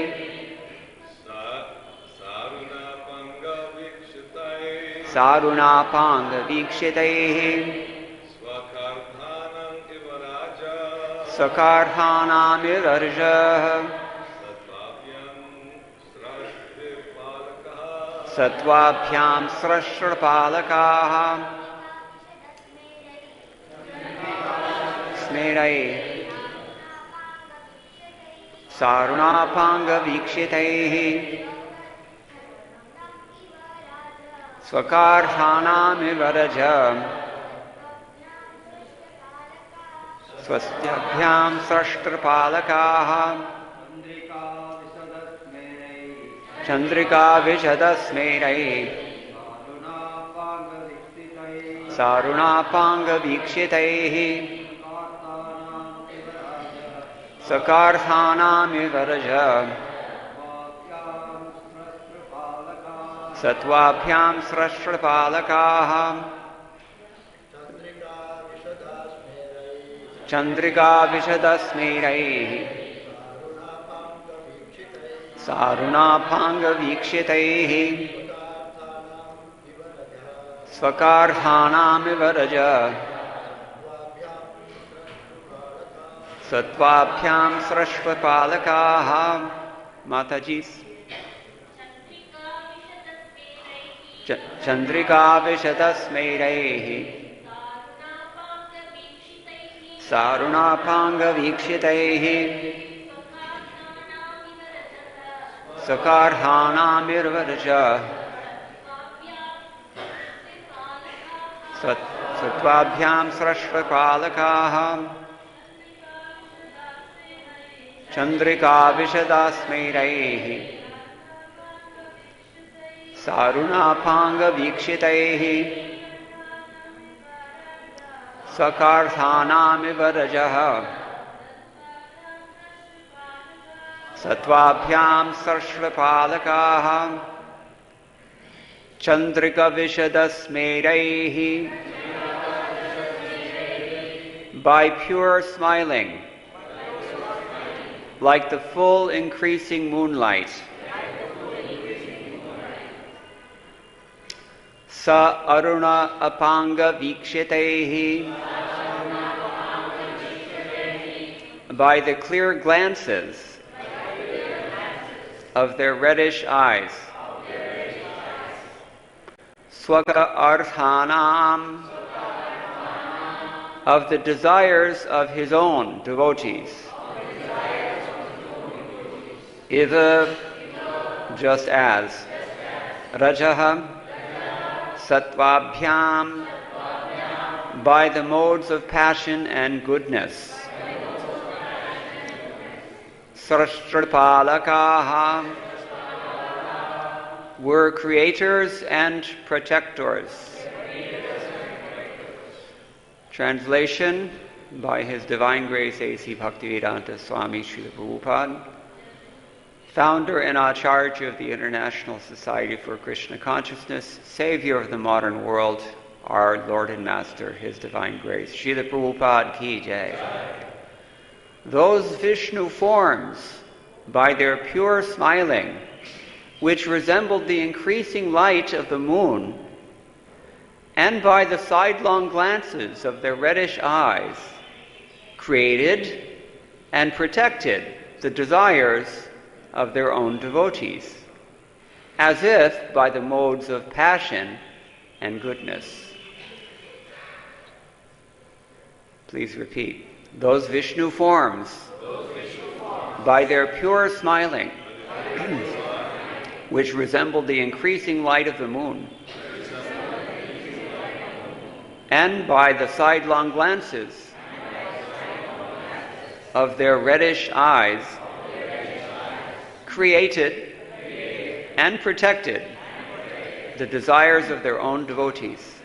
S4: Sarunapanga Vikshitaihi Sakarthanam Ivarjah Satvabhyam Srashrapalakaha Smerai Sarunapanga Vikshitaihi Swakarthanam Ivarajam Swastyabhyam Srashtrapalakaha Chandrika Vishadasmerai Sarunapanga Vikshitaihi Sakarthanam Ivarajam Satvabhyam Srashrapalakaha Chandrika Vishadasmeraihi Sarunapanga Vikshitaihi Swakarthanam Ivaraja Satvabhyam Srashrapalakaha Matajis Chandrika Vishadasmeraihi Sarunapanga Vikshitaihi Sakarthanam Irvaraja Satvabhyam Srashrapalakaha Chandrika Vishadasmeraihi Sarunapanga Vikshitaihi Sakarthanam Ivarajaha Satvabhyam Srashrapalakaha Chandrika Vishadasmeraihi by pure smiling, like the full increasing moonlight. Sa aruna apanga vikshitehi by the clear glances of their reddish eyes. Swaka arthanam of the desires of his own devotees. Iva, just as. Rajaha, Satvabhyam, by the modes of passion and goodness. Srashtrapalakaha, were creators and protectors. Translation by His Divine Grace A.C. Bhaktivedanta Swami Srila Prabhupada, founder and Acharya of the International Society for Krishna Consciousness, savior of the modern world, our Lord and Master, His Divine Grace. Srila Prabhupada Ki Jai. Those Vishnu forms, by their pure smiling, which resembled the increasing light of the moon, and by the sidelong glances of their reddish eyes, created and protected the desires of their own devotees, as if by the modes of passion and goodness. Please repeat. Those Vishnu forms, by their pure smiling, which resembled the increasing light of the moon, and by the sidelong glances of their reddish eyes, created and protected the desires of their own devotees,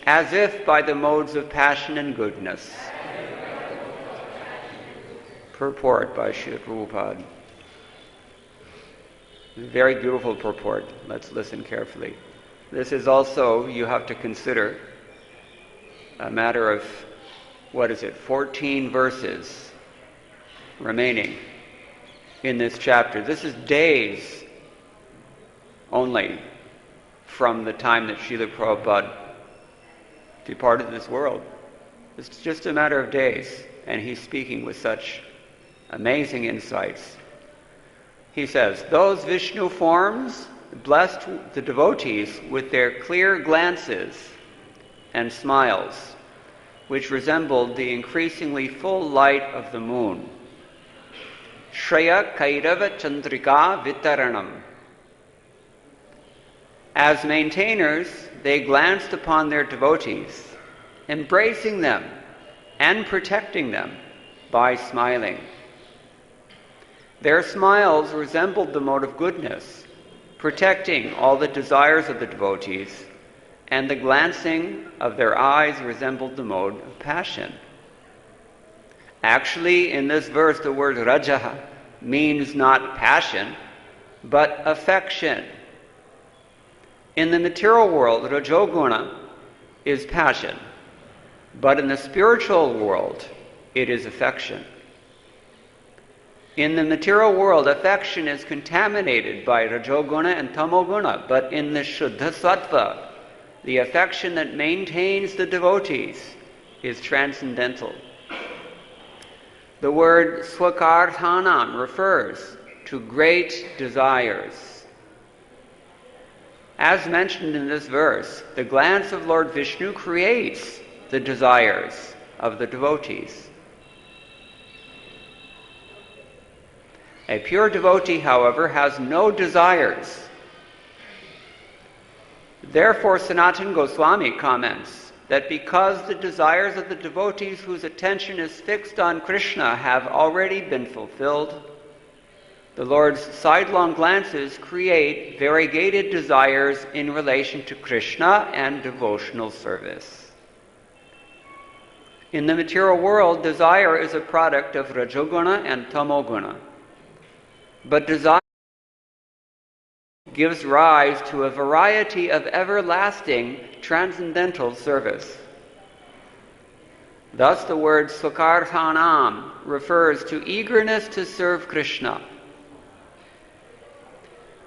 S4: as if by the modes of passion and goodness. Purport by Srila Prabhupada. Very beautiful purport. Let's listen carefully. This is also, you have to consider, a matter of 14 verses remaining in this chapter. This is days only from the time that Srila Prabhupada departed this world. It's just a matter of days, and he's speaking with such amazing insights. He says, those Vishnu forms blessed the devotees with their clear glances and smiles, which resembled the increasingly full light of the moon. Shreya Kairava Chandrika Vitaranam. As maintainers, they glanced upon their devotees, embracing them and protecting them by smiling. Their smiles resembled the mode of goodness, protecting all the desires of the devotees, and the glancing of their eyes resembled the mode of passion. Actually, in this verse, the word raja means not passion, but affection. In the material world, rajoguna is passion, but in the spiritual world, it is affection. In the material world, affection is contaminated by rajoguna and tamoguna, but in the shuddha sattva, the affection that maintains the devotees is transcendental. The word swakarthanam refers to great desires. As mentioned in this verse, the glance of Lord Vishnu creates the desires of the devotees. A pure devotee, however, has no desires. Therefore, Sanatana Goswami comments that because the desires of the devotees whose attention is fixed on Krishna have already been fulfilled, the Lord's sidelong glances create variegated desires in relation to Krishna and devotional service. In the material world, desire is a product of rajoguna and tamoguna. But desire gives rise to a variety of everlasting transcendental service. Thus the word swakarthanam refers to eagerness to serve Krishna.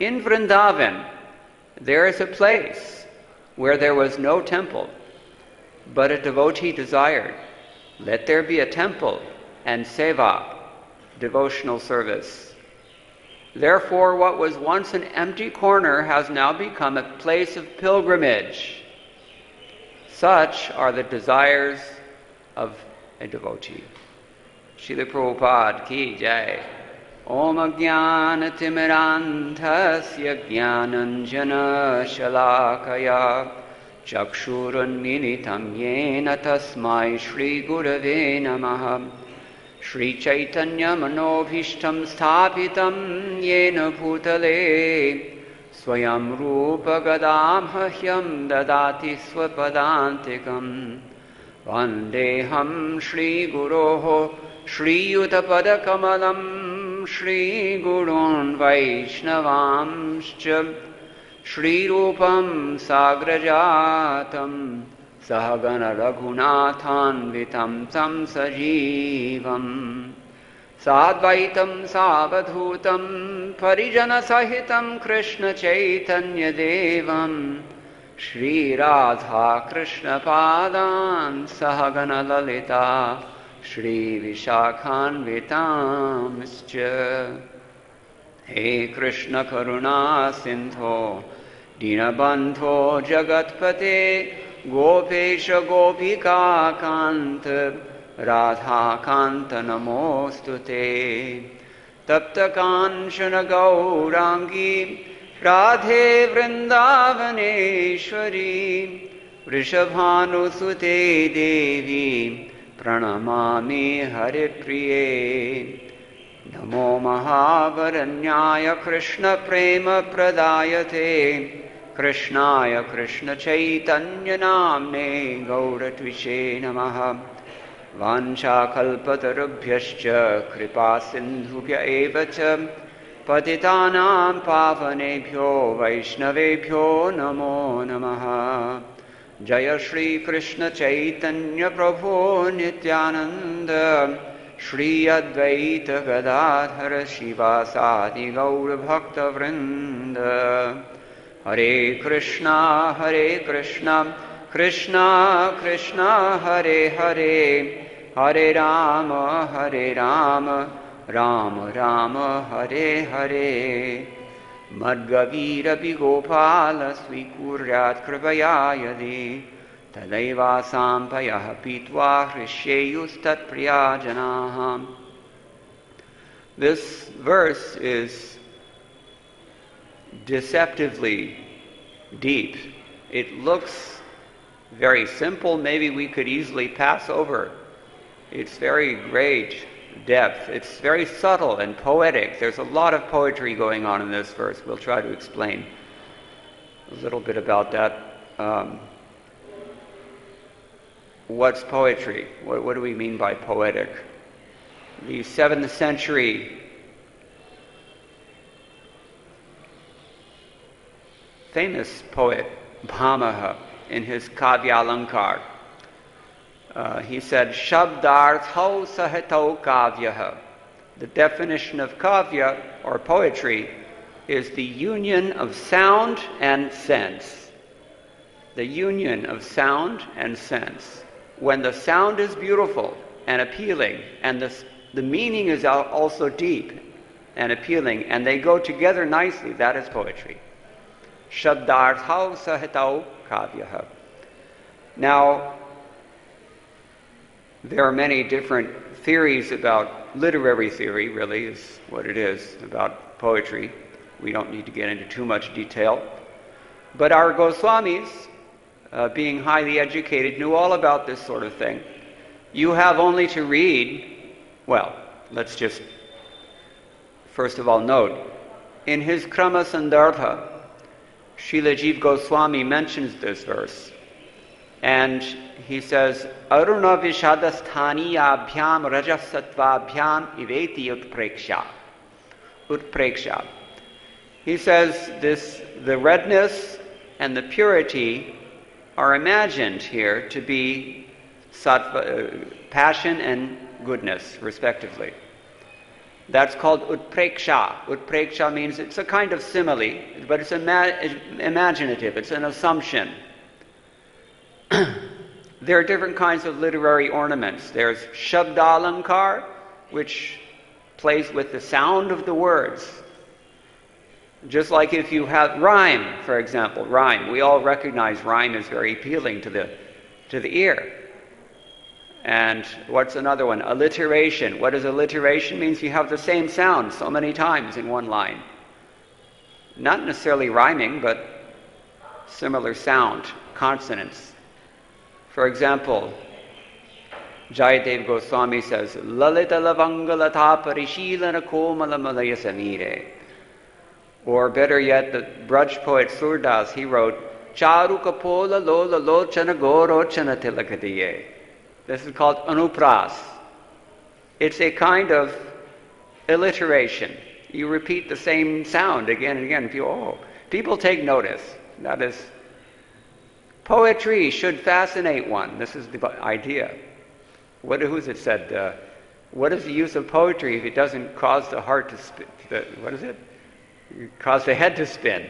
S4: In Vrindavan, there is a place where there was no temple, but a devotee desired, let there be a temple and seva, devotional service. Therefore, what was once an empty corner has now become a place of pilgrimage. Such are the desires of a devotee. Srila Prabhupada ki jai. Om Ajnana Timirantasya Jnananjana Shalakaya Chakshurunmilitam Yena Tasmai Shri Gurave Namaha Shri Chaitanya Manobhishtam Sthapitam Yena Bhutale Swayam Rupa Gadam Hahyam Dadati Swapadantikam Vandeham Shri Guroho Shri Yuttapada Kamalam Shri Gurun Vaishnavamscha Shri Rupam Sagrajatam Sahagana Raghunathan Vitam Tam Sajivam Sadvaitam Savadhutam Parijana Sahitam Krishna Chaitanya Devam Shri Radha Krishna Padan Sahagana Lalita Shri Vishakhan Vitamscha He Krishna Karuna Sindho Dinabandho Jagatpate Gopesha Gopika Kanta Radha Kanta Namostute Tapta Kanchana Gaurangi Radhe Vrindavaneshwari Vrishabhanusute Devi Pranamami Haripriye Namo Mahavaranyaya Krishna Prema Pradayate Krishnaya Krishna Chaitanya Namne Gauratvishe Namaha Vancha Kalpatarubhyascha Kripa Sindhubhya Evacha Patitanam Pavanebhyo Vaishnavebhyo Namo Namaha Jaya Shri Krishna Chaitanya Prabhu Nityananda Shri Advaita Gadadhara Shivasadi Gaura Bhakta Vrinda. Hare Krishna, Krishna Krishna, Hare Hare, Hare Rama, Rama Rama, Hare Hare. Madgavira Bigopala Swikuryat Kripaya Yadi Tadaiva Sampayah Pitva Hrishayus Tat Priyajanaham. This verse is deceptively deep. It looks very simple. Maybe we could easily pass over its very great depth. It's very subtle and poetic. There's a lot of poetry going on in this verse. We'll try to explain a little bit about that. What's poetry? What do we mean by poetic? The 7th century famous poet Bhamaha, in his Kavyalankar, he said, Shabdartho Sahito Kavyaha. The definition of kavya, or poetry, is the union of sound and sense. The union of sound and sense. When the sound is beautiful and appealing, and the meaning is also deep and appealing, and they go together nicely, that is poetry. Shabdartho Sahito Kavyaha. Now, there are many different theories about literary theory, really is what it is, about poetry. We don't need to get into too much detail. But our Goswamis, being highly educated, knew all about this sort of thing. You have only to read, well, let's just first of all note, in his Krama Sandartha, Srila Jiva Goswami mentions this verse. And he says, Aruna Vishadasthaniyabhyam Rajasatvabhyam Iveti Utpreksha. He says the redness and the purity are imagined here to be sattva, passion and goodness, respectively. That's called utpreksha. Utpreksha means it's a kind of simile, but it's imaginative, it's an assumption. There are different kinds of literary ornaments. There's shabdalankar, which plays with the sound of the words. Just like if you have rhyme, for example, rhyme. We all recognize rhyme is very appealing to the ear. And what's another one? Alliteration. What is alliteration? Means you have the same sound so many times in one line. Not necessarily rhyming, but similar sound, consonants. For example, Jayadev Goswami says, Lalita Lavangalata Parishilana Komala Malaya Samire. Or better yet, the Braj poet Surdas, he wrote, Charu Kapola Lola Lochana Gorochana Tilakadiye. This is called anupras. It's a kind of alliteration. You repeat the same sound again and again. People take notice. That is, poetry should fascinate one. This is the idea. Who's it said? What is the use of poetry if it doesn't cause the heart to spin? Cause the head to spin.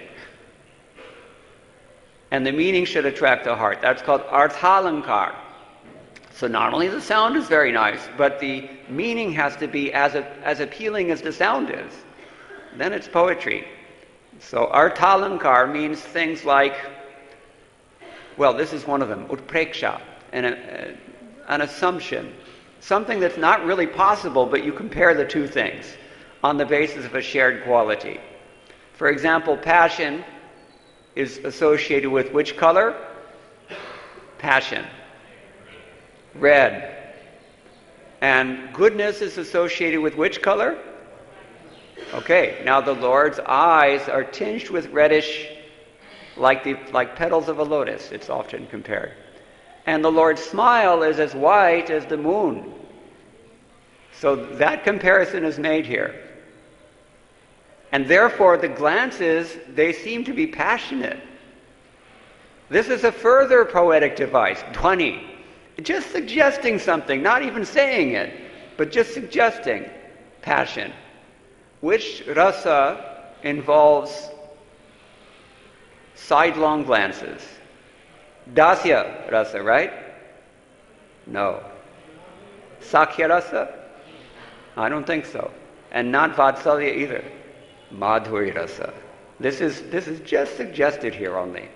S4: And the meaning should attract the heart. That's called arthalankar. So not only the sound is very nice, but the meaning has to be as appealing as the sound is. Then it's poetry. So arthalankar means things like, well, this is one of them, utpreksha, an assumption, something that's not really possible, but you compare the two things on the basis of a shared quality. For example, passion is associated with which color? Passion. Red. And goodness is associated with which color? Okay, now the Lord's eyes are tinged with reddish, like petals of a lotus, it's often compared. And the Lord's smile is as white as the moon. So that comparison is made here. And therefore the glances, they seem to be passionate. This is a further poetic device, dhvani. Just suggesting something, not even saying it, but just suggesting passion, which rasa involves sidelong glances. Dasya rasa, right? No. Sakhya rasa? I don't think so. And not vatsalya either. Madhurya rasa. This is just suggested here only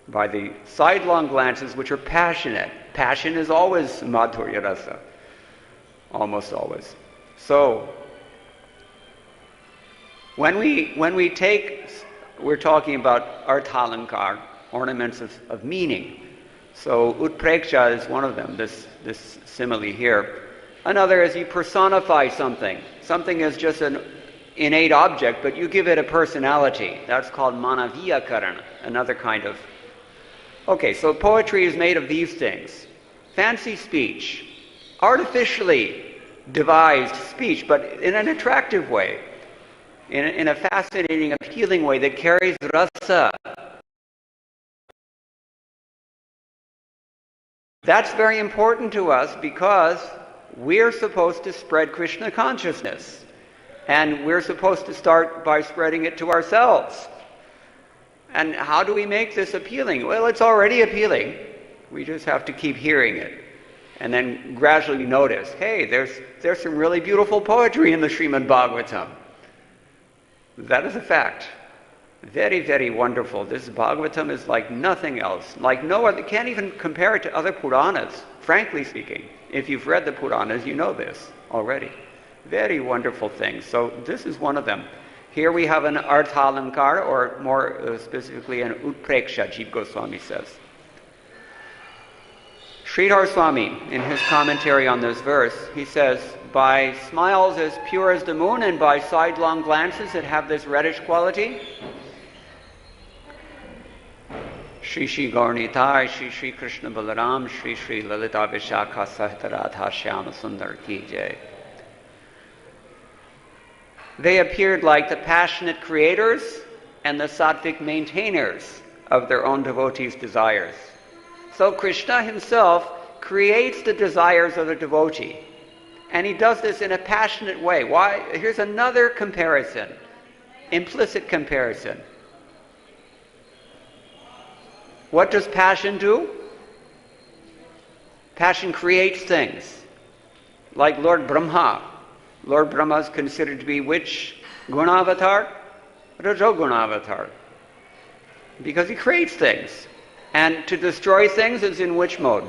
S4: by the sidelong glances which are passionate. Passion is always madhurya rasa. Almost always. So, when we take, we're talking about arthalankar, ornaments of meaning. So, utpreksha is one of them, this simile here. Another is you personify something. Something is just an innate object, but you give it a personality. That's called manaviyakarana, another kind of... Okay, so poetry is made of these things. Fancy speech, artificially devised speech, but in an attractive way, in a fascinating, appealing way that carries rasa. That's very important to us because we're supposed to spread Krishna consciousness. And we're supposed to start by spreading it to ourselves. And how do we make this appealing? Well, it's already appealing. We just have to keep hearing it. And then gradually notice, hey, there's some really beautiful poetry in the Srimad Bhagavatam. That is a fact. Very, very wonderful. This Bhagavatam is like nothing else. Like no other, can't even compare it to other Puranas, frankly speaking. If you've read the Puranas, you know this already. Very wonderful things. So this is one of them. Here we have an arthalankar, or more specifically an utpreksha, Jiva Goswami says. Sridhar Swami, in his commentary on this verse, he says, by smiles as pure as the moon and by sidelong glances that have this reddish quality, Shri Shri Gaurnitai, Shri Shri Krishna Balaram, Shri Shri Lalita Vishakha Sahita Radha Shyama Sundar Ki Jai. They appeared like the passionate creators and the sattvic maintainers of their own devotees' desires. So Krishna himself creates the desires of the devotee. And he does this in a passionate way. Why? Here's another comparison, implicit comparison. What does passion do? Passion creates things. Like Lord Brahma. Lord Brahma is considered to be which Gunavatar? Rajogunavatar. Because he creates things. And to destroy things is in which mode?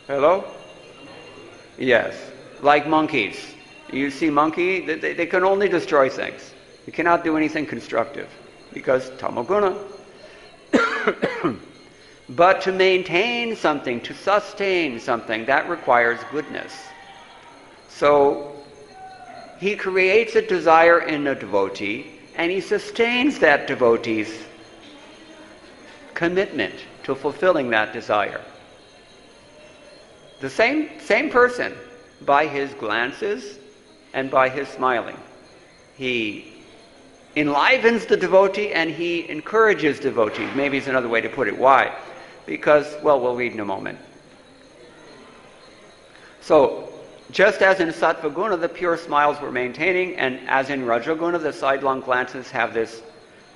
S4: Hello? Yes. Like monkeys. You see monkey, they can only destroy things. You cannot do anything constructive. Because tamoguna. But to maintain something, to sustain something, that requires goodness. So he creates a desire in a devotee, and he sustains that devotee's commitment to fulfilling that desire. The same person, by his glances and by his smiling. He enlivens the devotee and he encourages devotees. Maybe it's another way to put it. Why? Because, well, we'll read in a moment. So, just as in Sattvaguna, the pure smiles were maintaining, and as in Rajaguna, the sidelong glances have this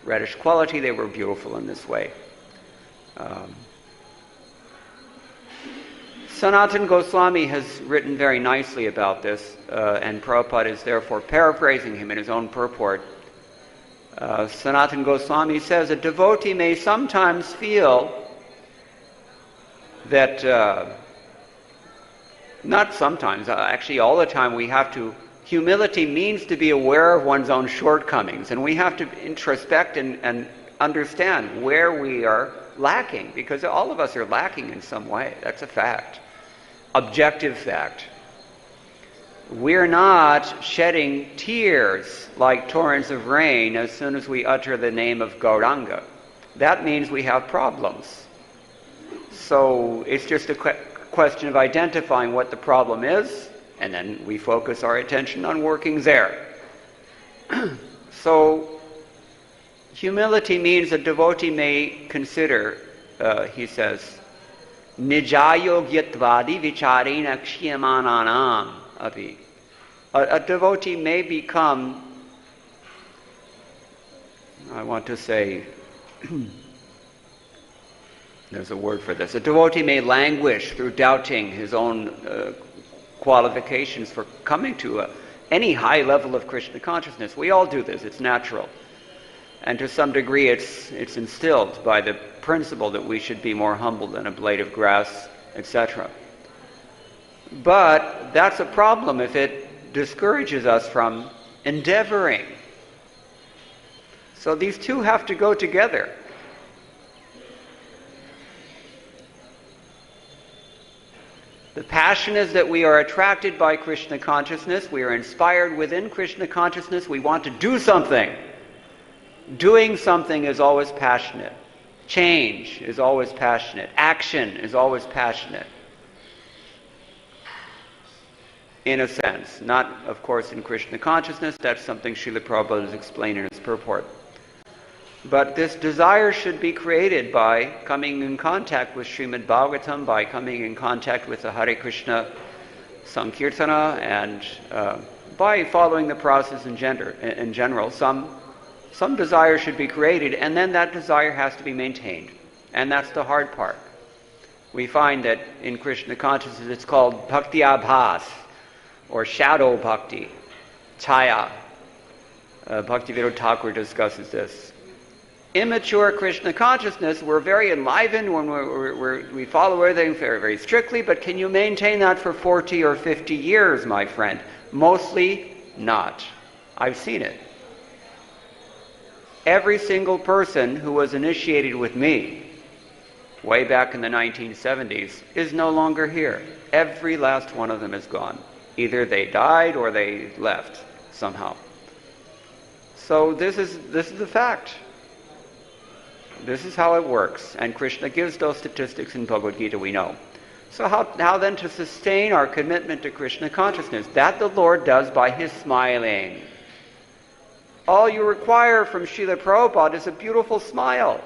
S4: reddish quality. They were beautiful in this way. Sanatana Goswami has written very nicely about this, and Prabhupada is therefore paraphrasing him in his own purport. Sanatana Goswami says, a devotee may sometimes feel that, not sometimes, actually all the time we have to, humility means to be aware of one's own shortcomings, and we have to introspect and understand where we are lacking, because all of us are lacking in some way. That's a fact. Objective fact. We're not shedding tears like torrents of rain as soon as we utter the name of Gauranga. That means we have problems. So it's just a question of identifying what the problem is, and then we focus our attention on working there. So Humility means a devotee may consider, he says, nijayogyatwadi vicharena kshiyamananam api. A devotee may become, I want to say, there's a word for this. A devotee may languish through doubting his own qualifications for coming to any high level of Krishna consciousness. We all do this. It's natural. And to some degree it's instilled by the principle that we should be more humble than a blade of grass, etc. But that's a problem if it discourages us from endeavoring. So these two have to go together. The passion is that we are attracted by Krishna consciousness, we are inspired within Krishna consciousness, we want to do something. Doing something is always passionate. Change is always passionate. Action is always passionate. In a sense. Not, of course, in Krishna consciousness. That's something Srila Prabhupada has explained in his purport. But this desire should be created by coming in contact with Srimad Bhagavatam, by coming in contact with the Hare Krishna Sankirtana, and by following the process in general. Some desire should be created, and then that desire has to be maintained. And that's the hard part. We find that in Krishna consciousness it's called bhakti-abhas, or shadow bhakti, chaya. Bhaktivedanta Thakur discusses this. Immature Krishna consciousness, we're very enlivened when we follow everything very, very strictly, but can you maintain that for 40 or 50 years, my friend? Mostly not. I've seen it. Every single person who was initiated with me way back in the 1970s is no longer here. Every last one of them is gone. Either they died or they left somehow. So this is the fact. This is how it works. And Krishna gives those statistics in Bhagavad-Gita, we know. So how then to sustain our commitment to Krishna consciousness? That the Lord does by His smiling. All you require from Srila Prabhupada is a beautiful smile.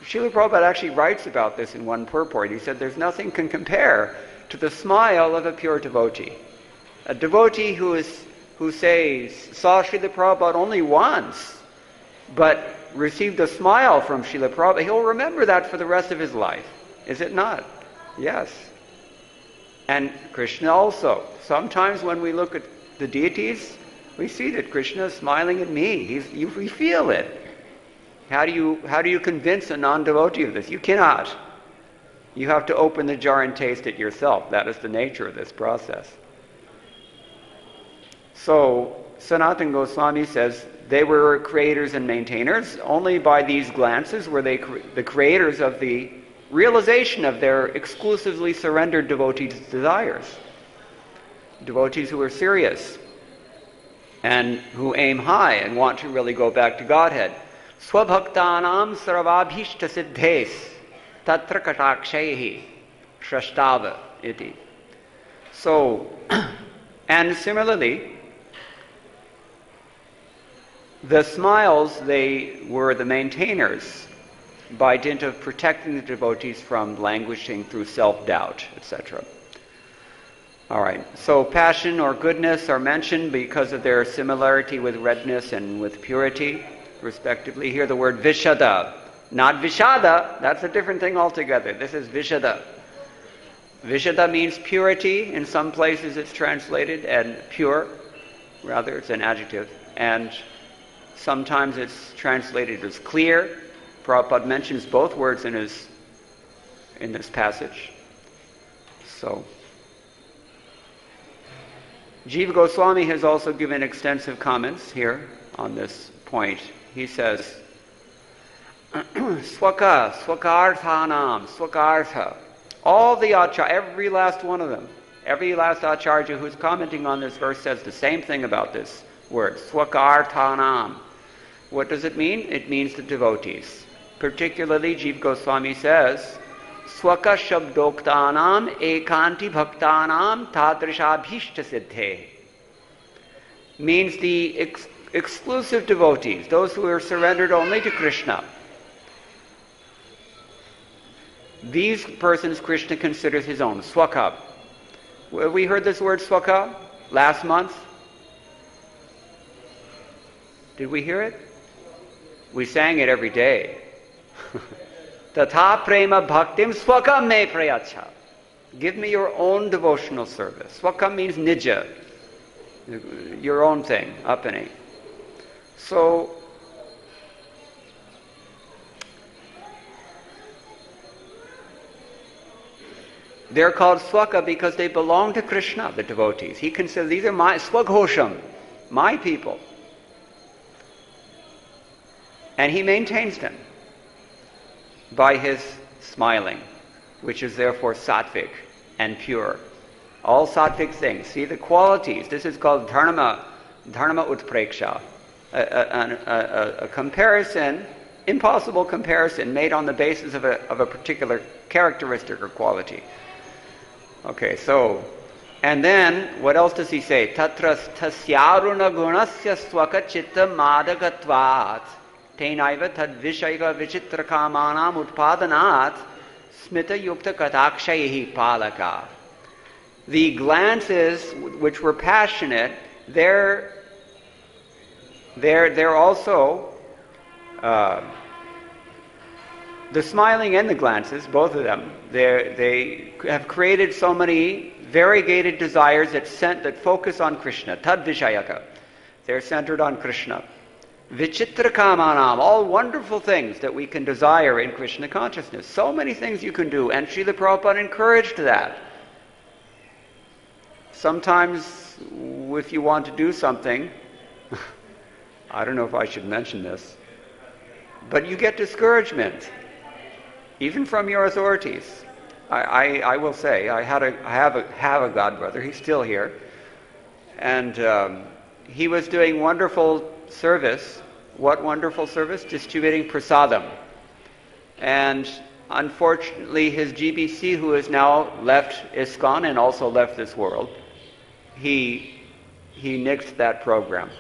S4: Srila Prabhupada actually writes about this in one purport. He said there's nothing can compare to the smile of a pure devotee. A devotee who saw Srila Prabhupada only once, but received a smile from Srila Prabhupada, he'll remember that for the rest of his life. Is it not? Yes. And Krishna also. Sometimes when we look at the deities, we see that Krishna is smiling at me. We feel it. How do you convince a non-devotee of this? You cannot. You have to open the jar and taste it yourself. That is the nature of this process. So Sanatana Goswami says they were creators and maintainers. Only by these glances were they the creators of the realization of their exclusively surrendered devotees' desires. Devotees who are serious and who aim high and want to really go back to Godhead. Swabhaktanam sarvabhishta siddhes tatra katakshehi shrashtava iti. So, and similarly, the smiles, they were the maintainers by dint of protecting the devotees from languishing through self-doubt, etc. All right, so passion or goodness are mentioned because of their similarity with redness and with purity, respectively. Here the word vishada, not vishada, that's a different thing altogether. This is vishada. Vishada means purity. In some places it's translated, and pure, rather, it's an adjective. And sometimes it's translated as clear. Prabhupada mentions both words in this passage. So, Jiva Goswami has also given extensive comments here on this point. He says, Swaka, Swakarthanam, Swakartha. All the acharya, every last one of them, every last acharya who's commenting on this verse says the same thing about this word, Swakarthanam. What does it mean? It means the devotees. Particularly, Jiva Goswami says, Swaka Shabdoktanam Ekanti Bhaktanam Tadrishabhishta Siddhe. Means the exclusive devotees, those who are surrendered only to Krishna. These persons Krishna considers his own, swaka. We heard this word swaka last month. Did we hear it? We sang it every day. Tatha prema bhaktim swaka me prayacha. Give me your own devotional service. Swaka means nija, your own thing, apane. So, they're called swaka because they belong to Krishna, the devotees. He considers these are my swaghosham, my people. And he maintains them by his smiling, which is therefore sattvic and pure. All sattvic things. See the qualities. This is called dharma utpreksha. A comparison, impossible comparison, made on the basis of a particular characteristic or quality. Okay, so, and then, what else does he say? Tatra tasyaruna gunasya swaka chitta madagatvat tenaiva tad vishaiga vichitra kamanam utpadanat smita yukta katakshayihi palaka. The glances which were passionate, they're also the smiling and the glances, both of them, they have created so many variegated desires that focus on Krishna. Tad Vishayaka. They're centered on Krishna. Vichitra kamanam, all wonderful things that we can desire in Krishna consciousness. So many things you can do, and Srila Prabhupada encouraged that. Sometimes, if you want to do something, I don't know if I should mention this, but you get discouragement, even from your authorities. I will say, I have a godbrother, he's still here, and he was doing wonderful service. What wonderful service? Distributing prasadam. And unfortunately, his GBC, who has now left ISKCON and also left this world, he nixed that program.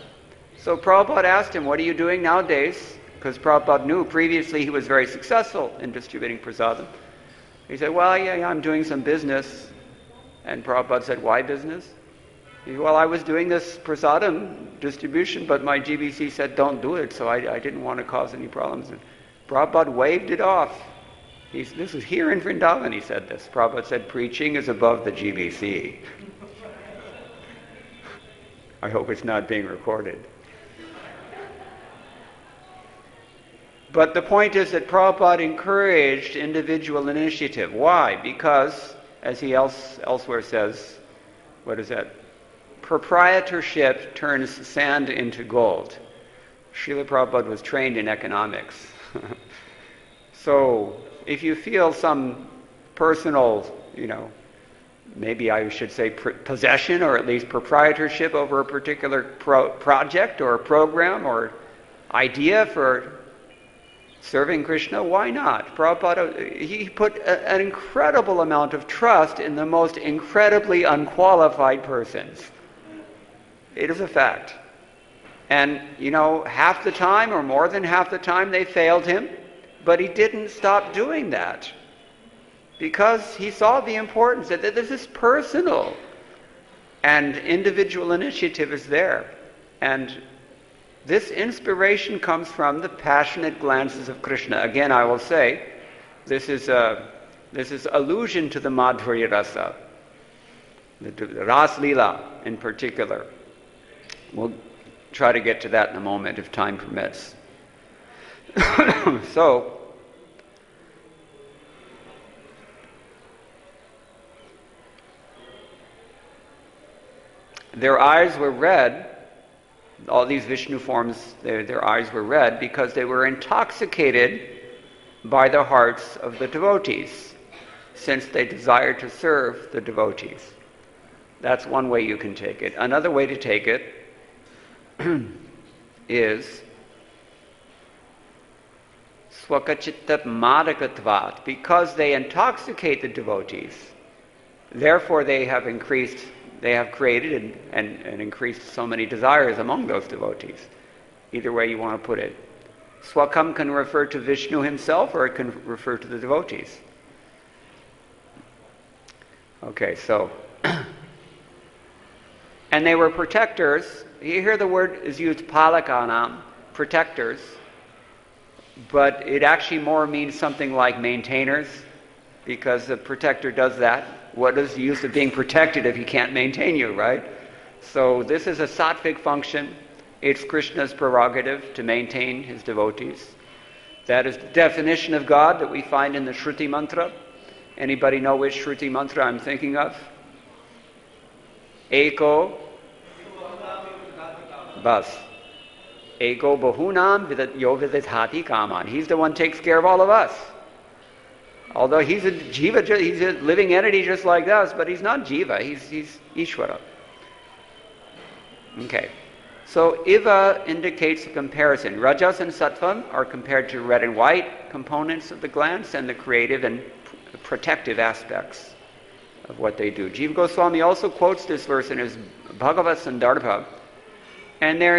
S4: So Prabhupada asked him, what are you doing nowadays? Because Prabhupada knew previously he was very successful in distributing prasadam. He said, well, yeah, I'm doing some business. And Prabhupada said, why business? He said, well, I was doing this prasadam distribution, but my GBC said don't do it, so I didn't want to cause any problems. And Prabhupada waved it off. This was here in Vrindavan, he said this. Prabhupada said, preaching is above the GBC. I hope it's not being recorded. But the point is that Prabhupada encouraged individual initiative. Why? Because, as he elsewhere says, what is that? Proprietorship turns sand into gold. Srila Prabhupada was trained in economics. So, if you feel some personal, maybe I should say possession or at least proprietorship over a particular project or program or idea for serving Krishna, why not? Prabhupada, he put an incredible amount of trust in the most incredibly unqualified persons. It is a fact. And, half the time or more than half the time they failed him, but he didn't stop doing that because he saw the importance that this is personal and individual initiative is there. And this inspiration comes from the passionate glances of Krishna. Again, I will say, this is allusion to the Madhurya Rasa, the Ras Lila in particular. We'll try to get to that in a moment if time permits. So, their eyes were red. All these Vishnu forms, their eyes were red because they were intoxicated by the hearts of the devotees, since they desired to serve the devotees. That's one way you can take it. Another way to take it is swakachitta madakatvat. Because they intoxicate the devotees, therefore they have created and increased so many desires among those devotees. either way you want to put it. Swakam can refer to Vishnu himself, or it can refer to the devotees. Okay, so, and they were protectors. You hear the word is used palakanam, protectors, but it actually more means something like maintainers, because the protector does that. What is the use of being protected if he can't maintain you, right? So this is a sattvic function. It's Krishna's prerogative to maintain his devotees. That is the definition of God that we find in the Shruti mantra. Anybody know which Shruti mantra I'm thinking of? Eko Bas. Eko Bahunam Yo Vidhati Kaman. He's the one who takes care of all of us. Although he's a jiva, he's a living entity just like us, but he's not jiva, he's Ishvara. Okay. So Iva indicates a comparison. Rajas and Sattva are compared to red and white components of the glance and the creative and protective aspects of what they do. Jiva Goswami also quotes this verse in his Bhagavad Sandarbha. And there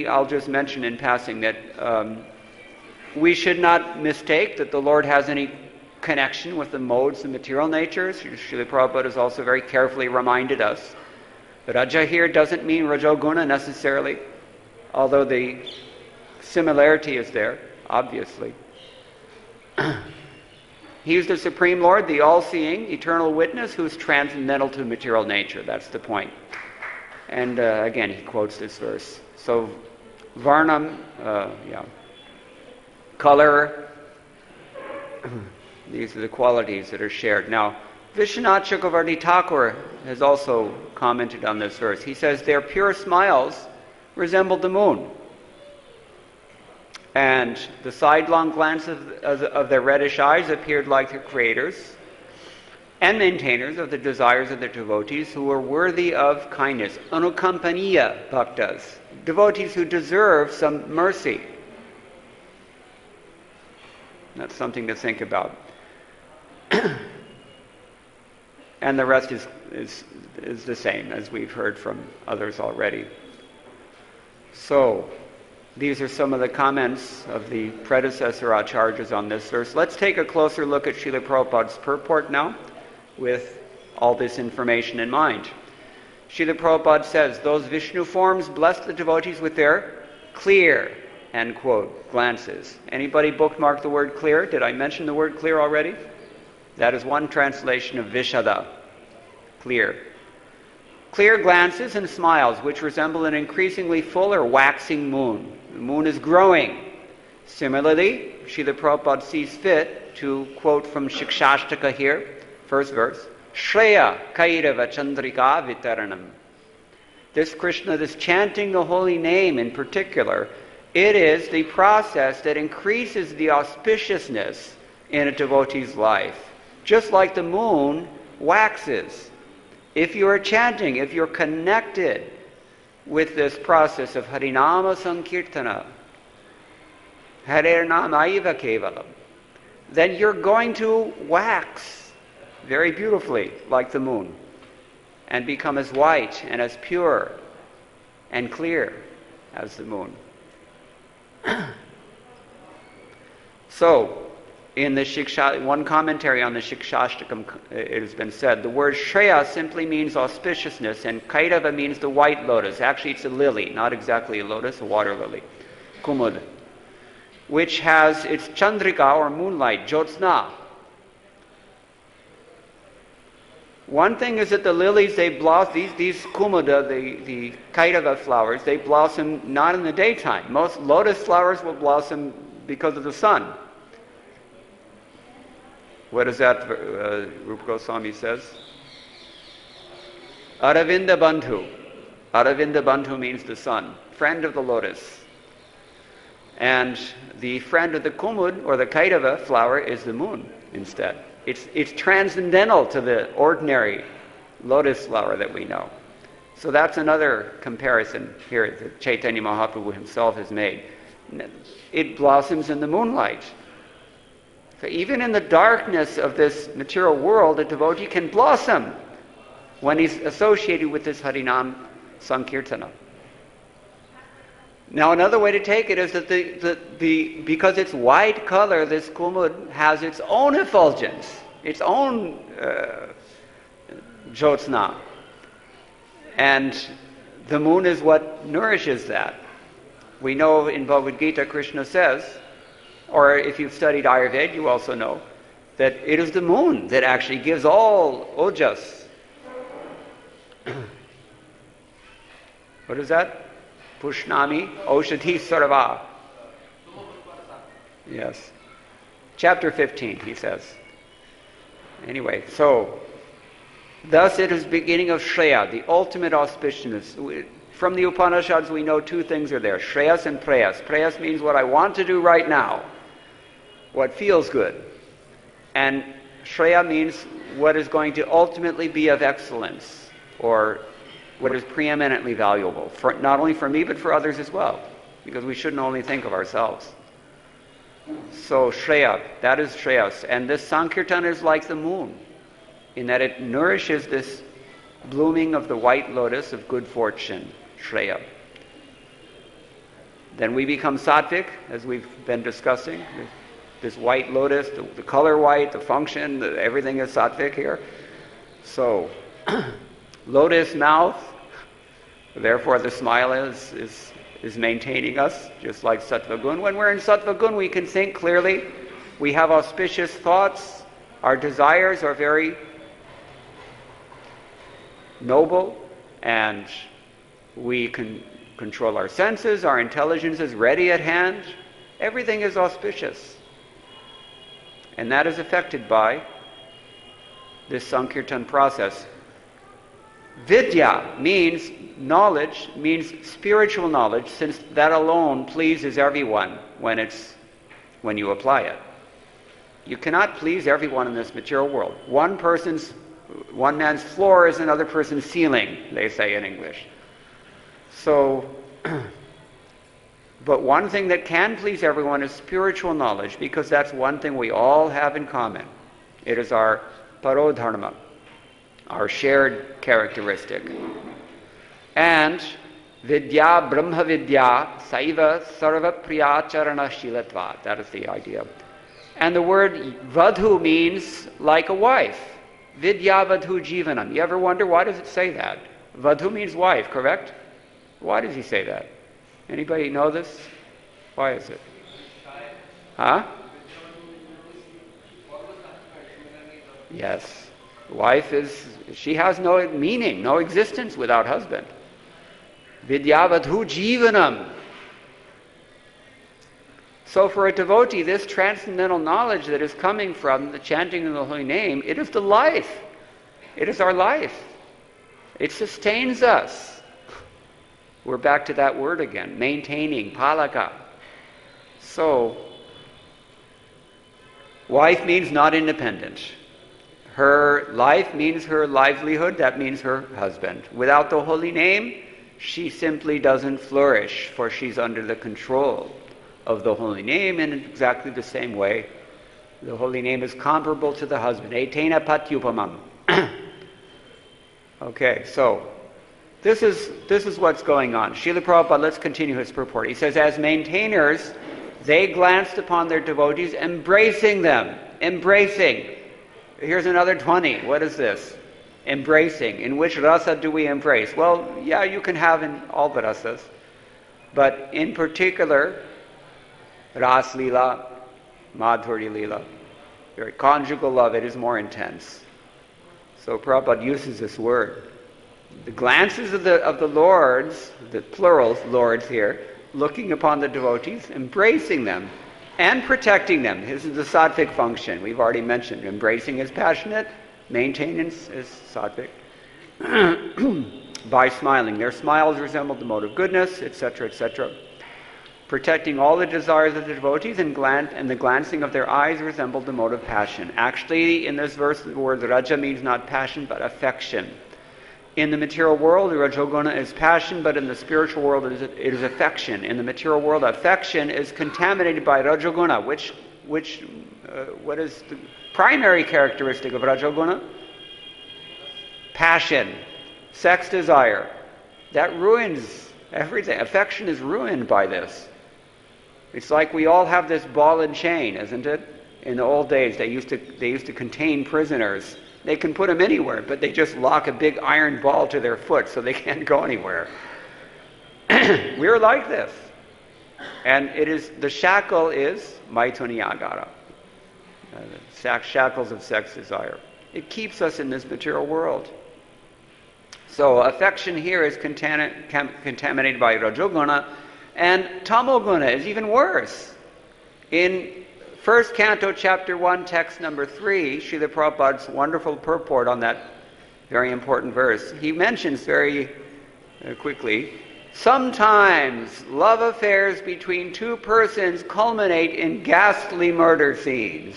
S4: I'll just mention in passing that we should not mistake that the Lord has any connection with the modes and material natures. Srila Prabhupada has also very carefully reminded us. Raja here doesn't mean Rajoguna necessarily, although the similarity is there, obviously. He is the Supreme Lord, the all-seeing, eternal witness who is transcendental to material nature. That's the point. And again, he quotes this verse. So, Varnam, color, these are the qualities that are shared. Now, Vishwanath Chakravarti Thakur has also commented on this verse. He says, their pure smiles resembled the moon. And the sidelong glance of their reddish eyes appeared like the creators and maintainers of the desires of their devotees who were worthy of kindness. Anukampaniya bhaktas, devotees who deserve some mercy. That's something to think about. And the rest is the same, as we've heard from others already. So, these are some of the comments of the predecessor acharyas on this verse. Let's take a closer look at Srila Prabhupada's purport now, with all this information in mind. Srila Prabhupada says, those Vishnu forms bless the devotees with their clear, end quote, glances. Anybody bookmark the word clear? Did I mention the word clear already? That is one translation of Vishada, clear. Clear glances and smiles which resemble an increasingly full or waxing moon. The moon is growing. Similarly, Srila Prabhupada sees fit to quote from Shikshashtaka here, first verse, Shreya Kairava Chandrika Vitaranam. This Krishna, this chanting the holy name in particular, it is the process that increases the auspiciousness in a devotee's life. Just like the moon waxes. If you are chanting, if you're connected with this process of Harinama Sankirtana, Hare Namaiva Kevalam, then you're going to wax very beautifully like the moon and become as white and as pure and clear as the moon. So, in the one commentary on the Shikshashtakam, it has been said, the word Shreya simply means auspiciousness, and Kairava means the white lotus. Actually, it's a lily, not exactly a lotus, a water lily, Kumud, which has its Chandrika or moonlight, Jyotsna. One thing is that the lilies, they blossom, these Kumuda, the Kairava flowers, they blossom not in the daytime. Most lotus flowers will blossom because of the sun. What is that Rupa Goswami says? Aravinda Bandhu. Aravinda Bandhu means the sun, friend of the lotus. And the friend of the Kumud, or the Kairava flower, is the moon instead. It's transcendental to the ordinary lotus flower that we know. So that's another comparison here that Chaitanya Mahaprabhu himself has made. It blossoms in the moonlight. So even in the darkness of this material world, a devotee can blossom when he's associated with this Harinam Sankirtana. Now another way to take it is that because it's white color, this kumud has its own effulgence, its own jyotsna. And the moon is what nourishes that. We know in Bhagavad-Gita, Krishna says, or if you've studied Ayurveda, you also know, that it is the moon that actually gives all ojas. What is that? Pushnami Oshati Sarva. Yes. Chapter 15, he says. Anyway, so, thus it is beginning of Shreya, the ultimate auspiciousness. From the Upanishads we know two things are there, Shreyas and Preyas. Preyas means what I want to do right now, what feels good. And Shreya means what is going to ultimately be of excellence, or what is preeminently valuable, not only for me but for others as well, because we shouldn't only think of ourselves. So Shreya, that is Shreyas. And this Sankirtan is like the moon, in that it nourishes this blooming of the white lotus of good fortune, Shreya. Then we become sattvic, as we've been discussing. This white lotus, the color white, the function, everything is sattvic here. So, lotus mouth, therefore the smile is maintaining us, just like sattva gun. When we're in sattva gun, we can think clearly, we have auspicious thoughts, our desires are very noble, and we can control our senses, our intelligence is ready at hand, everything is auspicious. And that is affected by this Sankirtan process. Vidya means knowledge, means spiritual knowledge, since that alone pleases everyone when you apply it. You cannot please everyone in this material world. One man's floor is another person's ceiling, they say in English. So, but one thing that can please everyone is spiritual knowledge, because that's one thing we all have in common. It is our parodharma, our shared characteristic. And vidya, brahma vidya, saiva sarva priyacharana shilatva. That is the idea. And the word vadhu means like a wife. Vidya vadhu jivanam. You ever wonder why does it say that? Vadhu means wife, correct? Why does he say that? Anybody know this? Why is it? Huh? Yes. Wife she has no meaning, no existence without husband. Vidyavadhu jivanam. So for a devotee, this transcendental knowledge that is coming from the chanting of the holy name, it is the life. It is our life. It sustains us. We're back to that word again, maintaining, palaka. So, wife means not independent. Her life means her livelihood, that means her husband. Without the holy name, she simply doesn't flourish, for she's under the control of the holy name in exactly the same way. The holy name is comparable to the husband. Etena patyupamam. Okay, so this is what's going on. Srila Prabhupada, let's continue his purport. He says, as maintainers, they glanced upon their devotees, embracing them. Embracing. Here's another 20. What is this? Embracing. In which rasa do we embrace? Well, yeah, you can have in all the rasas. But in particular, Ras Lila, Madhuri Lila, very conjugal love, it is more intense. So Prabhupada uses this word. The glances of the lords, the plural lords here, looking upon the devotees, embracing them, and protecting them. This is the sattvic function. We've already mentioned. Embracing is passionate, maintenance is sattvic. By smiling. Their smiles resemble the mode of goodness, etc., etc. Protecting all the desires of the devotees, and the glancing of their eyes resembled the mode of passion. Actually, in this verse, the word raja means not passion, but affection. In the material world, the rajoguna is passion, but in the spiritual world, it is affection. In the material world, affection is contaminated by rajoguna, what is the primary characteristic of rajoguna? Passion, sex desire. That ruins Everything. Affection is ruined by this. It's like we all have this ball and chain, isn't it? In the old days, they used to contain prisoners. They can put them anywhere, but they just lock a big iron ball to their foot so they can't go anywhere. We're like this. And the shackle is Maituniagara. The shackles of sex desire. It keeps us in this material world. So affection here is contaminated by Rajoguna, and Tamoguna is even worse. In First Canto, Chapter 1, Text number 3, Srila Prabhupada's wonderful purport on that very important verse, he mentions very quickly, sometimes love affairs between two persons culminate in ghastly murder scenes.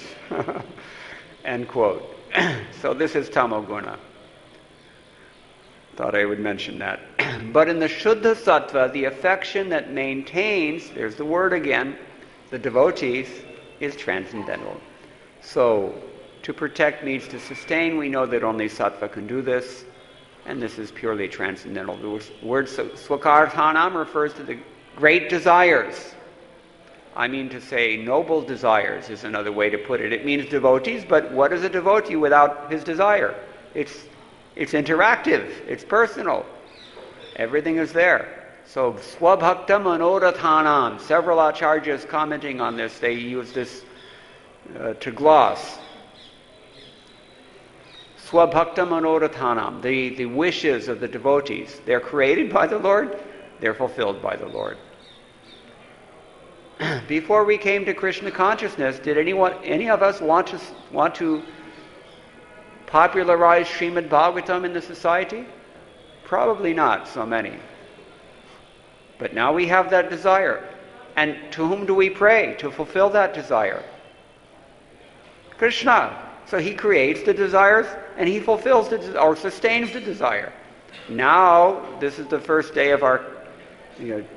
S4: End quote. So this is Tamoguna. Thought I would mention that. But in the Shuddha Sattva, the affection that maintains, there's the word again, the devotees, is transcendental. So, to protect means to sustain. We know that only Sattva can do this, and this is purely transcendental. The word Swakarthanam refers to the great desires. I mean to say noble desires is another way to put it. It means devotees, but what is a devotee without his desire? It's interactive, it's personal. Everything is there. So, Swabhakta Manorathanam. Several acharyas commenting on this, they use this to gloss. Swabhakta Manorathanam. The wishes of the devotees. They're created by the Lord, they're fulfilled by the Lord. Before we came to Krishna consciousness, did any of us want to popularize Srimad Bhagavatam in the society? Probably not so many. But now we have that desire. And to whom do we pray to fulfill that desire? Krishna. So he creates the desires and he fulfills or sustains the desire. Now, this is the first day of our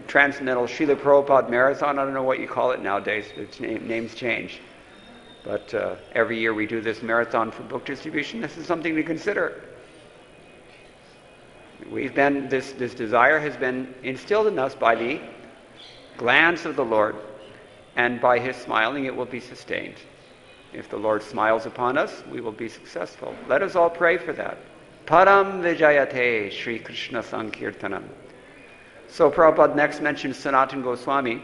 S4: transcendental Srila Prabhupada Marathon. I don't know what you call it nowadays. Its names change. But every year we do this marathon for book distribution. This is something to consider. This desire has been instilled in us by the glance of the Lord, and by his smiling it will be sustained. If the Lord smiles upon us, we will be successful. Let us all pray for that. Param Vijayate Sri Krishna Sankirtanam. So Prabhupada next mentions Sanatana Goswami.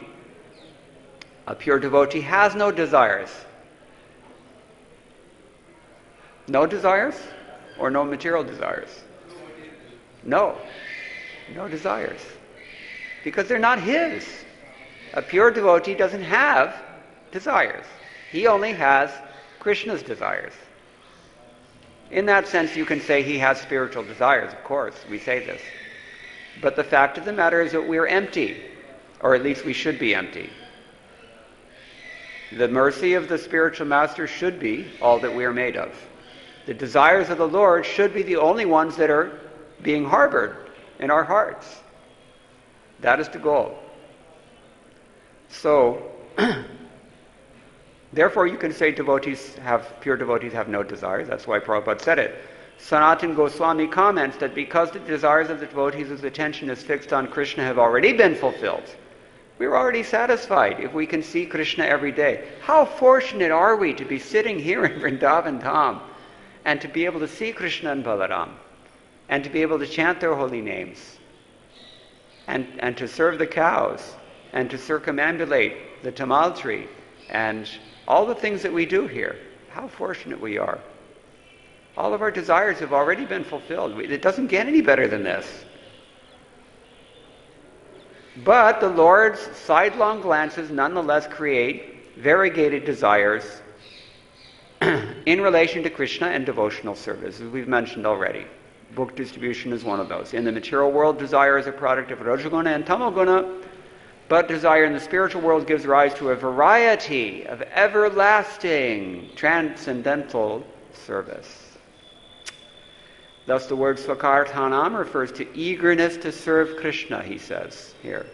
S4: A pure devotee has no desires. No desires? Or no material desires? No desires. Because they're not his. A pure devotee doesn't have desires. He only has Krishna's desires. In that sense, you can say he has spiritual desires, of course, we say this. But the fact of the matter is that we're empty, or at least we should be empty. The mercy of the spiritual master should be all that we are made of. The desires of the Lord should be the only ones that are being harbored in our hearts. That is the goal. So, therefore you can say pure devotees have no desires. That's why Prabhupada said it. Sanatana Goswami comments that because the desires of the devotees whose attention is fixed on Krishna have already been fulfilled, we're already satisfied if we can see Krishna every day. How fortunate are we to be sitting here in Vrindavan Dham and to be able to see Krishna and Balaram and to be able to chant their holy names and to serve the cows and to circumambulate the tamal tree and all the things that we do here. How fortunate we are. All of our desires have already been fulfilled. It doesn't get any better than this. But the Lord's sidelong glances nonetheless create variegated desires in relation to Krishna and devotional service, as we've mentioned already. Book distribution is one of those. In the material world, desire is a product of Rajaguna and Tamoguna, but desire in the spiritual world gives rise to a variety of everlasting, transcendental service. Thus the word Swakarthanam refers to eagerness to serve Krishna, he says here.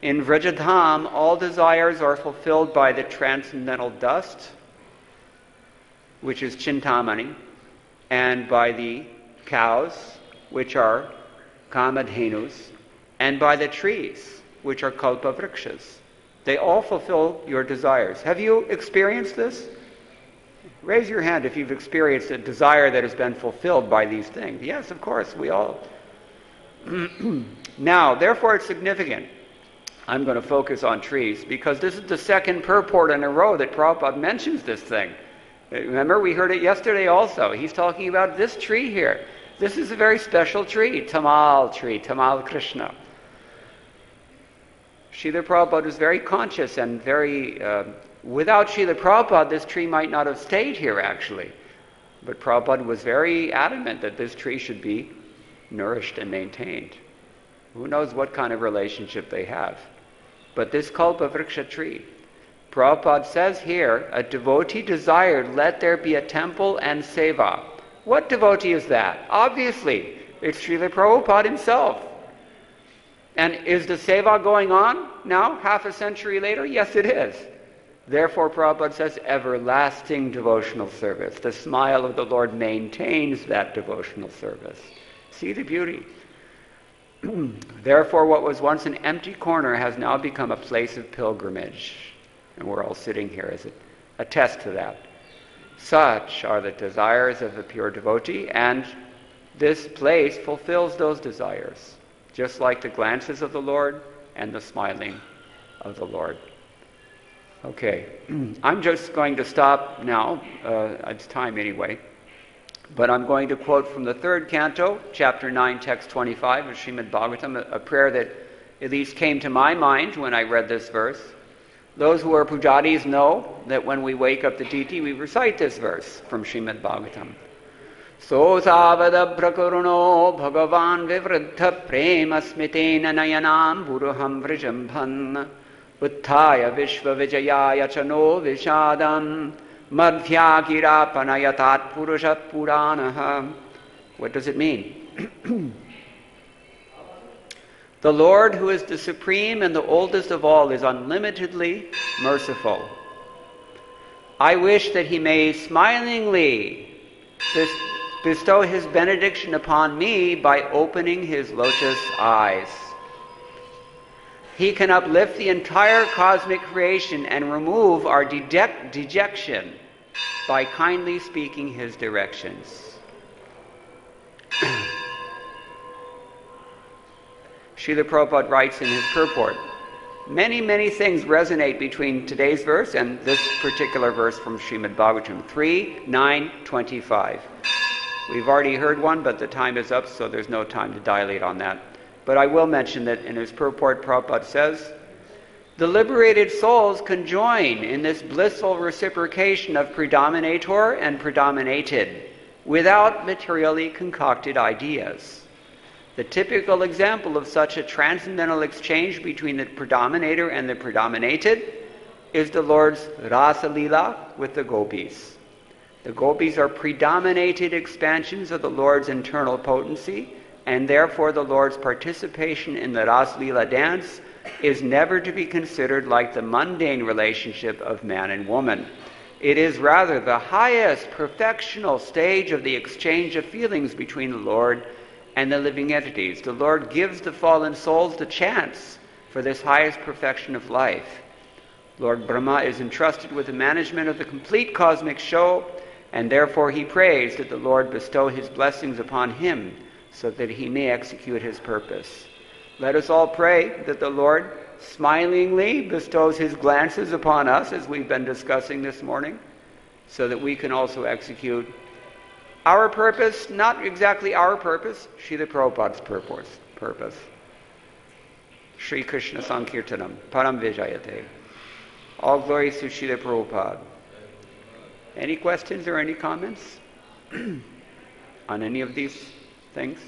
S4: In Vrajadham, all desires are fulfilled by the transcendental dust, which is Chintamani, and by the cows, which are Kamadhenus, and by the trees, which are kalpa vrikshas. They all fulfill your desires. Have you experienced this? Raise your hand if you've experienced a desire that has been fulfilled by these things. Yes, of course, we all. Now, therefore it's significant. I'm going to focus on trees because this is the second purport in a row that Prabhupada mentions this thing. Remember, we heard it yesterday also. He's talking about this tree here. This is a very special tree, Tamal Krishna. Srila Prabhupada was very conscious and very... without Srila Prabhupada, this tree might not have stayed here, actually. But Prabhupada was very adamant that this tree should be nourished and maintained. Who knows what kind of relationship they have. But this Kalpa Vriksha tree, Prabhupada says here, a devotee desired, let there be a temple and seva. What devotee is that? Obviously, it's Srila Prabhupada himself. And is the seva going on now, half a century later? Yes, it is. Therefore, Prabhupada says, everlasting devotional service. The smile of the Lord maintains that devotional service. See the beauty. Therefore, what was once an empty corner has now become a place of pilgrimage. And we're all sitting here as a test to that. Such are the desires of the pure devotee, and this place fulfills those desires, just like the glances of the Lord and the smiling of the Lord. Okay, I'm just going to stop now. It's time anyway. But I'm going to quote from the third canto, chapter 9, text 25 of Srimad Bhagavatam, a prayer that at least came to my mind when I read this verse. Those who are pujaris know that when we wake up the deity, we recite this verse from Srimad Bhagavatam. So savada prakaruno bhagavan vivriddha prema smitena nayanam buruham vrijambhan utthaya vishva vijayaya chano vishadam madhyagirapanayatat purusha puranaha. What does it mean? The Lord, who is the supreme and the oldest of all, is unlimitedly merciful. I wish that he may smilingly bestow his benediction upon me by opening his lotus eyes. He can uplift the entire cosmic creation and remove our dejection by kindly speaking his directions. Srila Prabhupada writes in his purport, many, many things resonate between today's verse and this particular verse from Srimad Bhagavatam 3, 9, 25. We've already heard one, but the time is up, so there's no time to dilate on that. But I will mention that in his purport, Prabhupada says, the liberated souls can join in this blissful reciprocation of predominator and predominated without materially concocted ideas. The typical example of such a transcendental exchange between the predominator and the predominated is the Lord's Rasa Leela with the gopis. The gopis are predominated expansions of the Lord's internal potency, and therefore the Lord's participation in the Rasa Leela dance is never to be considered like the mundane relationship of man and woman. It is rather the highest perfectional stage of the exchange of feelings between the Lord and the living entities. The Lord gives the fallen souls the chance for this highest perfection of life. Lord Brahma is entrusted with the management of the complete cosmic show, and therefore he prays that the Lord bestow his blessings upon him so that he may execute his purpose. Let us all pray that the Lord smilingly bestows his glances upon us, as we've been discussing this morning, so that we can also execute our purpose, not exactly our purpose, Srila Prabhupada's purpose. Sri Krishna Sankirtanam, Param Vijayate. All glories to Srila Prabhupada. Any questions or any comments on any of these things?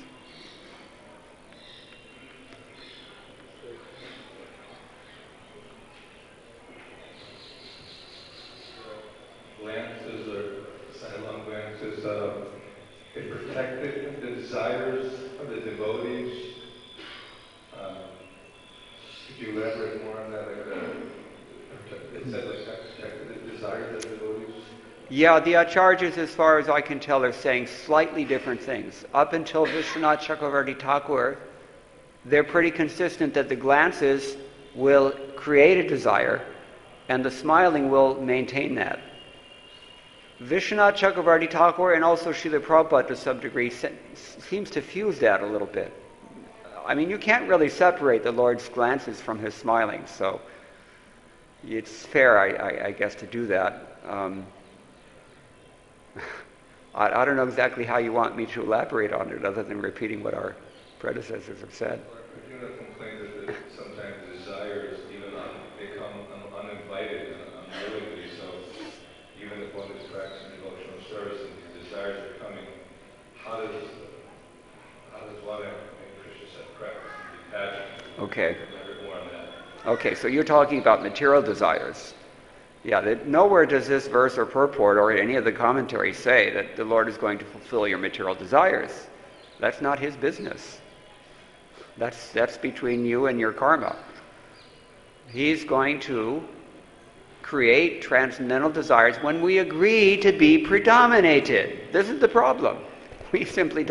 S5: Glances or silent glances, it protected the desires of the devotees. Could you elaborate more on that? It said that protected the desires of the devotees.
S4: Yeah, the acharyas, as far as I can tell, are saying slightly different things. Up until Vishwanath Chakravarti Thakur, they're pretty consistent that the glances will create a desire and the smiling will maintain that. Vishwanath Chakravarti Thakur and also Srila Prabhupada to some degree seems to fuse that a little bit. I mean, you can't really separate the Lord's glances from his smiling, so it's fair, I guess, to do that. I don't know exactly how you want me to elaborate on it other than repeating what our predecessors have said.
S5: Arjuna complained that sometimes desires even become uninvited and unwillingly, so even if one is practicing devotional service and these desires are coming, how does one, Krishna said, practice and detachment?
S4: Okay.
S5: More on that.
S4: Okay, so you're talking about material desires. Yeah, nowhere does this verse or purport or any of the commentaries say that the Lord is going to fulfill your material desires. That's not his business. That's between you and your karma. He's going to create transcendental desires when we agree to be predominated. This is the problem. We simply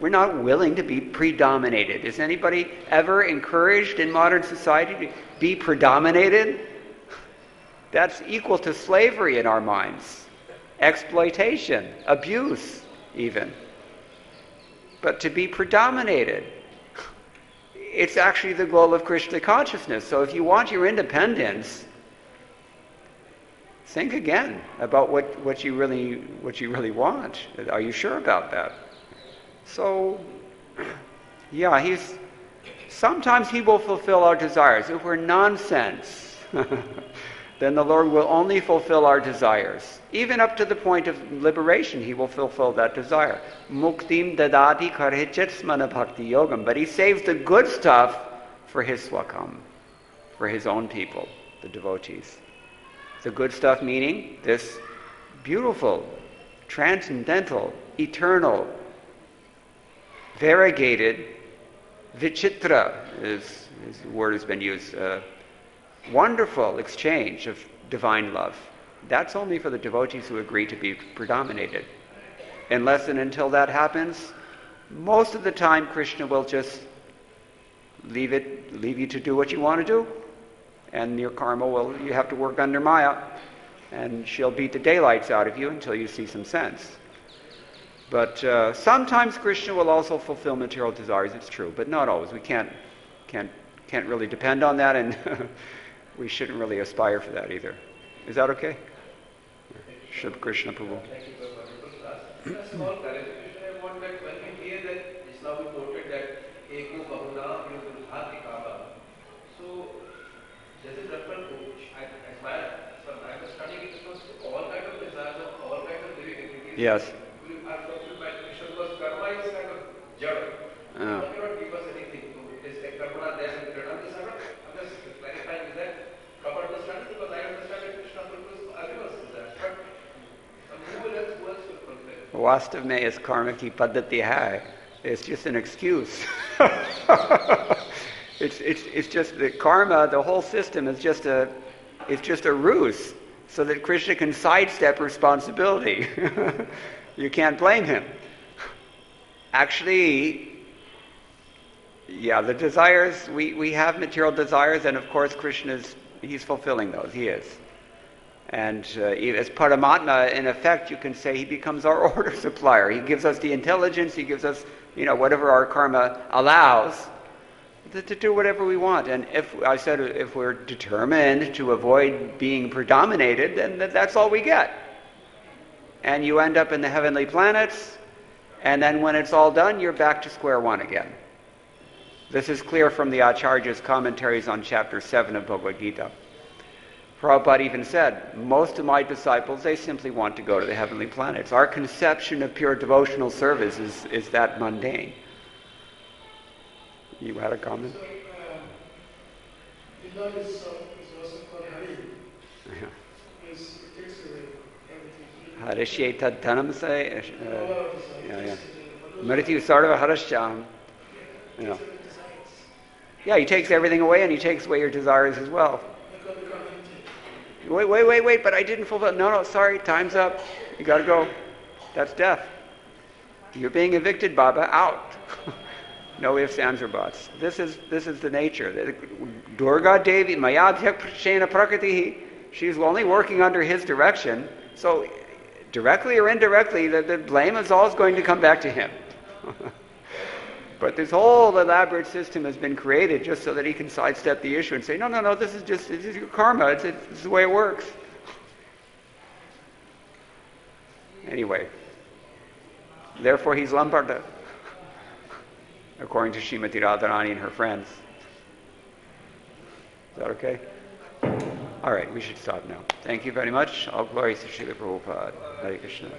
S4: we're not willing to be predominated. Is anybody ever encouraged in modern society to be predominated? That's equal to slavery in our minds. Exploitation, abuse, even. But to be predominated, it's actually the goal of Krishna consciousness. So if you want your independence, think again about what you really want. Are you sure about that? So, yeah, sometimes he will fulfill our desires. If we're nonsense, then the Lord will only fulfill our desires. Even up to the point of liberation, he will fulfill that desire. Muktim dadati karhichet smana bhakti-yogam. But he saves the good stuff for his swakam, for his own people, the devotees. The good stuff meaning this beautiful, transcendental, eternal, variegated, vichitra is the word has been used, wonderful exchange of divine love. That's only for the devotees who agree to be predominated. Unless and until that happens, most of the time Krishna will just leave you to do what you want to do, and your karma you have to work under Maya, and she'll beat the daylights out of you until you see some sense. But sometimes Krishna will also fulfill material desires, it's true, but not always. We can't really depend on that, and we shouldn't really aspire for that either. Is that okay? Shubh Krishna Prabhu.
S6: Thank you for a wonderful class. A small clarification I want that when we hear that it's now been noted that Eko Bahuna Yudhati Kaba. So does it refer to, as I was studying it, refers to all kinds of desires of all kinds of living entities?
S4: Yes.
S6: I'm talking about Krishna because karma is kind of jada.
S4: Oh.
S6: It cannot give us anything. So it is like karma, there and pranam. I'm just clarifying, is that proper understanding? Because I understand that Krishna fulfills everyone's desires. But who else will fulfill?
S4: Vastav mein is karma ki paddhati hai. It's just an excuse. It's just the karma, the whole system is just a ruse so that Krishna can sidestep responsibility. You can't blame him. Actually, yeah, the desires, we have material desires, and of course he's fulfilling those, he is. And as Paramatma, in effect, you can say he becomes our order supplier. He gives us the intelligence, he gives us, whatever our karma allows, to do whatever we want. And if we're determined to avoid being predominated, then that's all we get. And you end up in the heavenly planets, and then when it's all done, you're back to square one again. This is clear from the Acharya's commentaries on chapter 7 of Bhagavad-Gita. Prabhupada even said, most of my disciples, they simply want to go to the heavenly planets. Our conception of pure devotional service is that mundane. You had a comment?
S7: The Lord is also called Hari.
S4: Yeah.
S7: It takes away everything.
S4: Harishye tadhanam say, Mrityu sarva harashyam. Yeah, he takes everything away, and he takes away your desires as well. Wait, but I didn't fulfill. No, sorry, time's up. You gotta go. That's death. You're being evicted, Baba. Out. No ifs, ands, or buts. This is the nature. Durga Devi, Mayadhyak Prashena Prakriti, she's only working under his direction. So directly or indirectly, the blame is always going to come back to him. But this whole elaborate system has been created just so that he can sidestep the issue and say, no, this is your karma. This is the way it works. Anyway, therefore he's Lamparta, according to Srimati Radharani and her friends. Is that okay? All right, we should stop now. Thank you very much. All glories to Srila Prabhupada. Hare Krishna.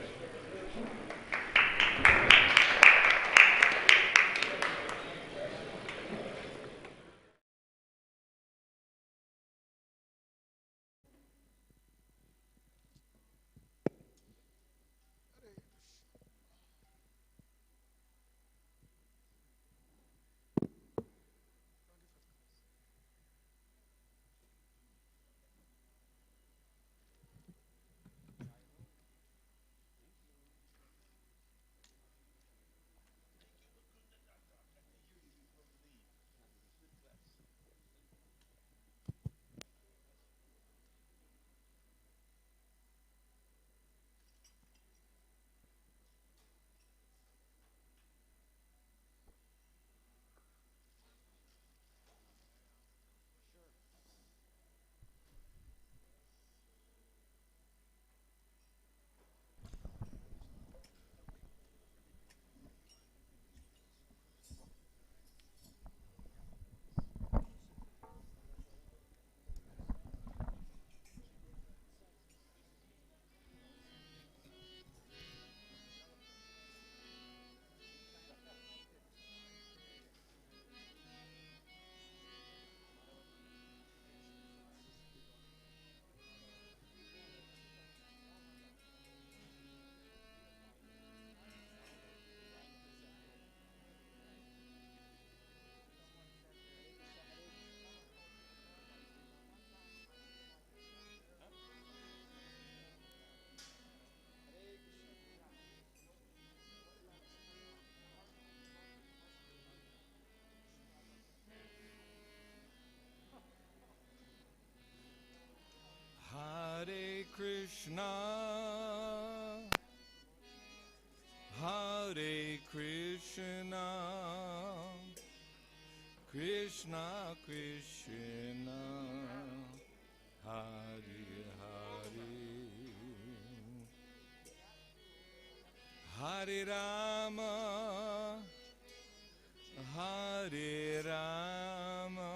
S1: Hare Krishna, Hare Krishna, Krishna Krishna, Hare Hare, Hare Rama, Hare Rama,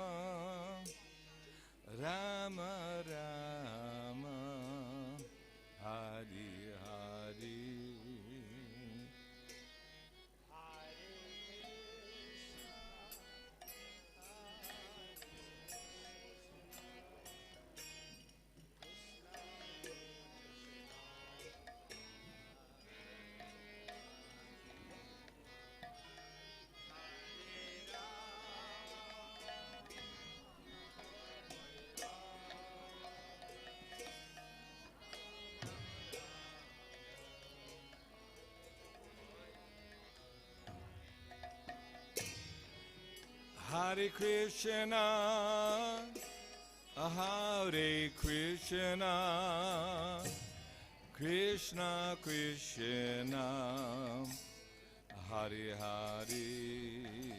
S1: Rama Rama, Hare Hare. Hare Krishna, Hare Krishna, Krishna Krishna, Hare Hare,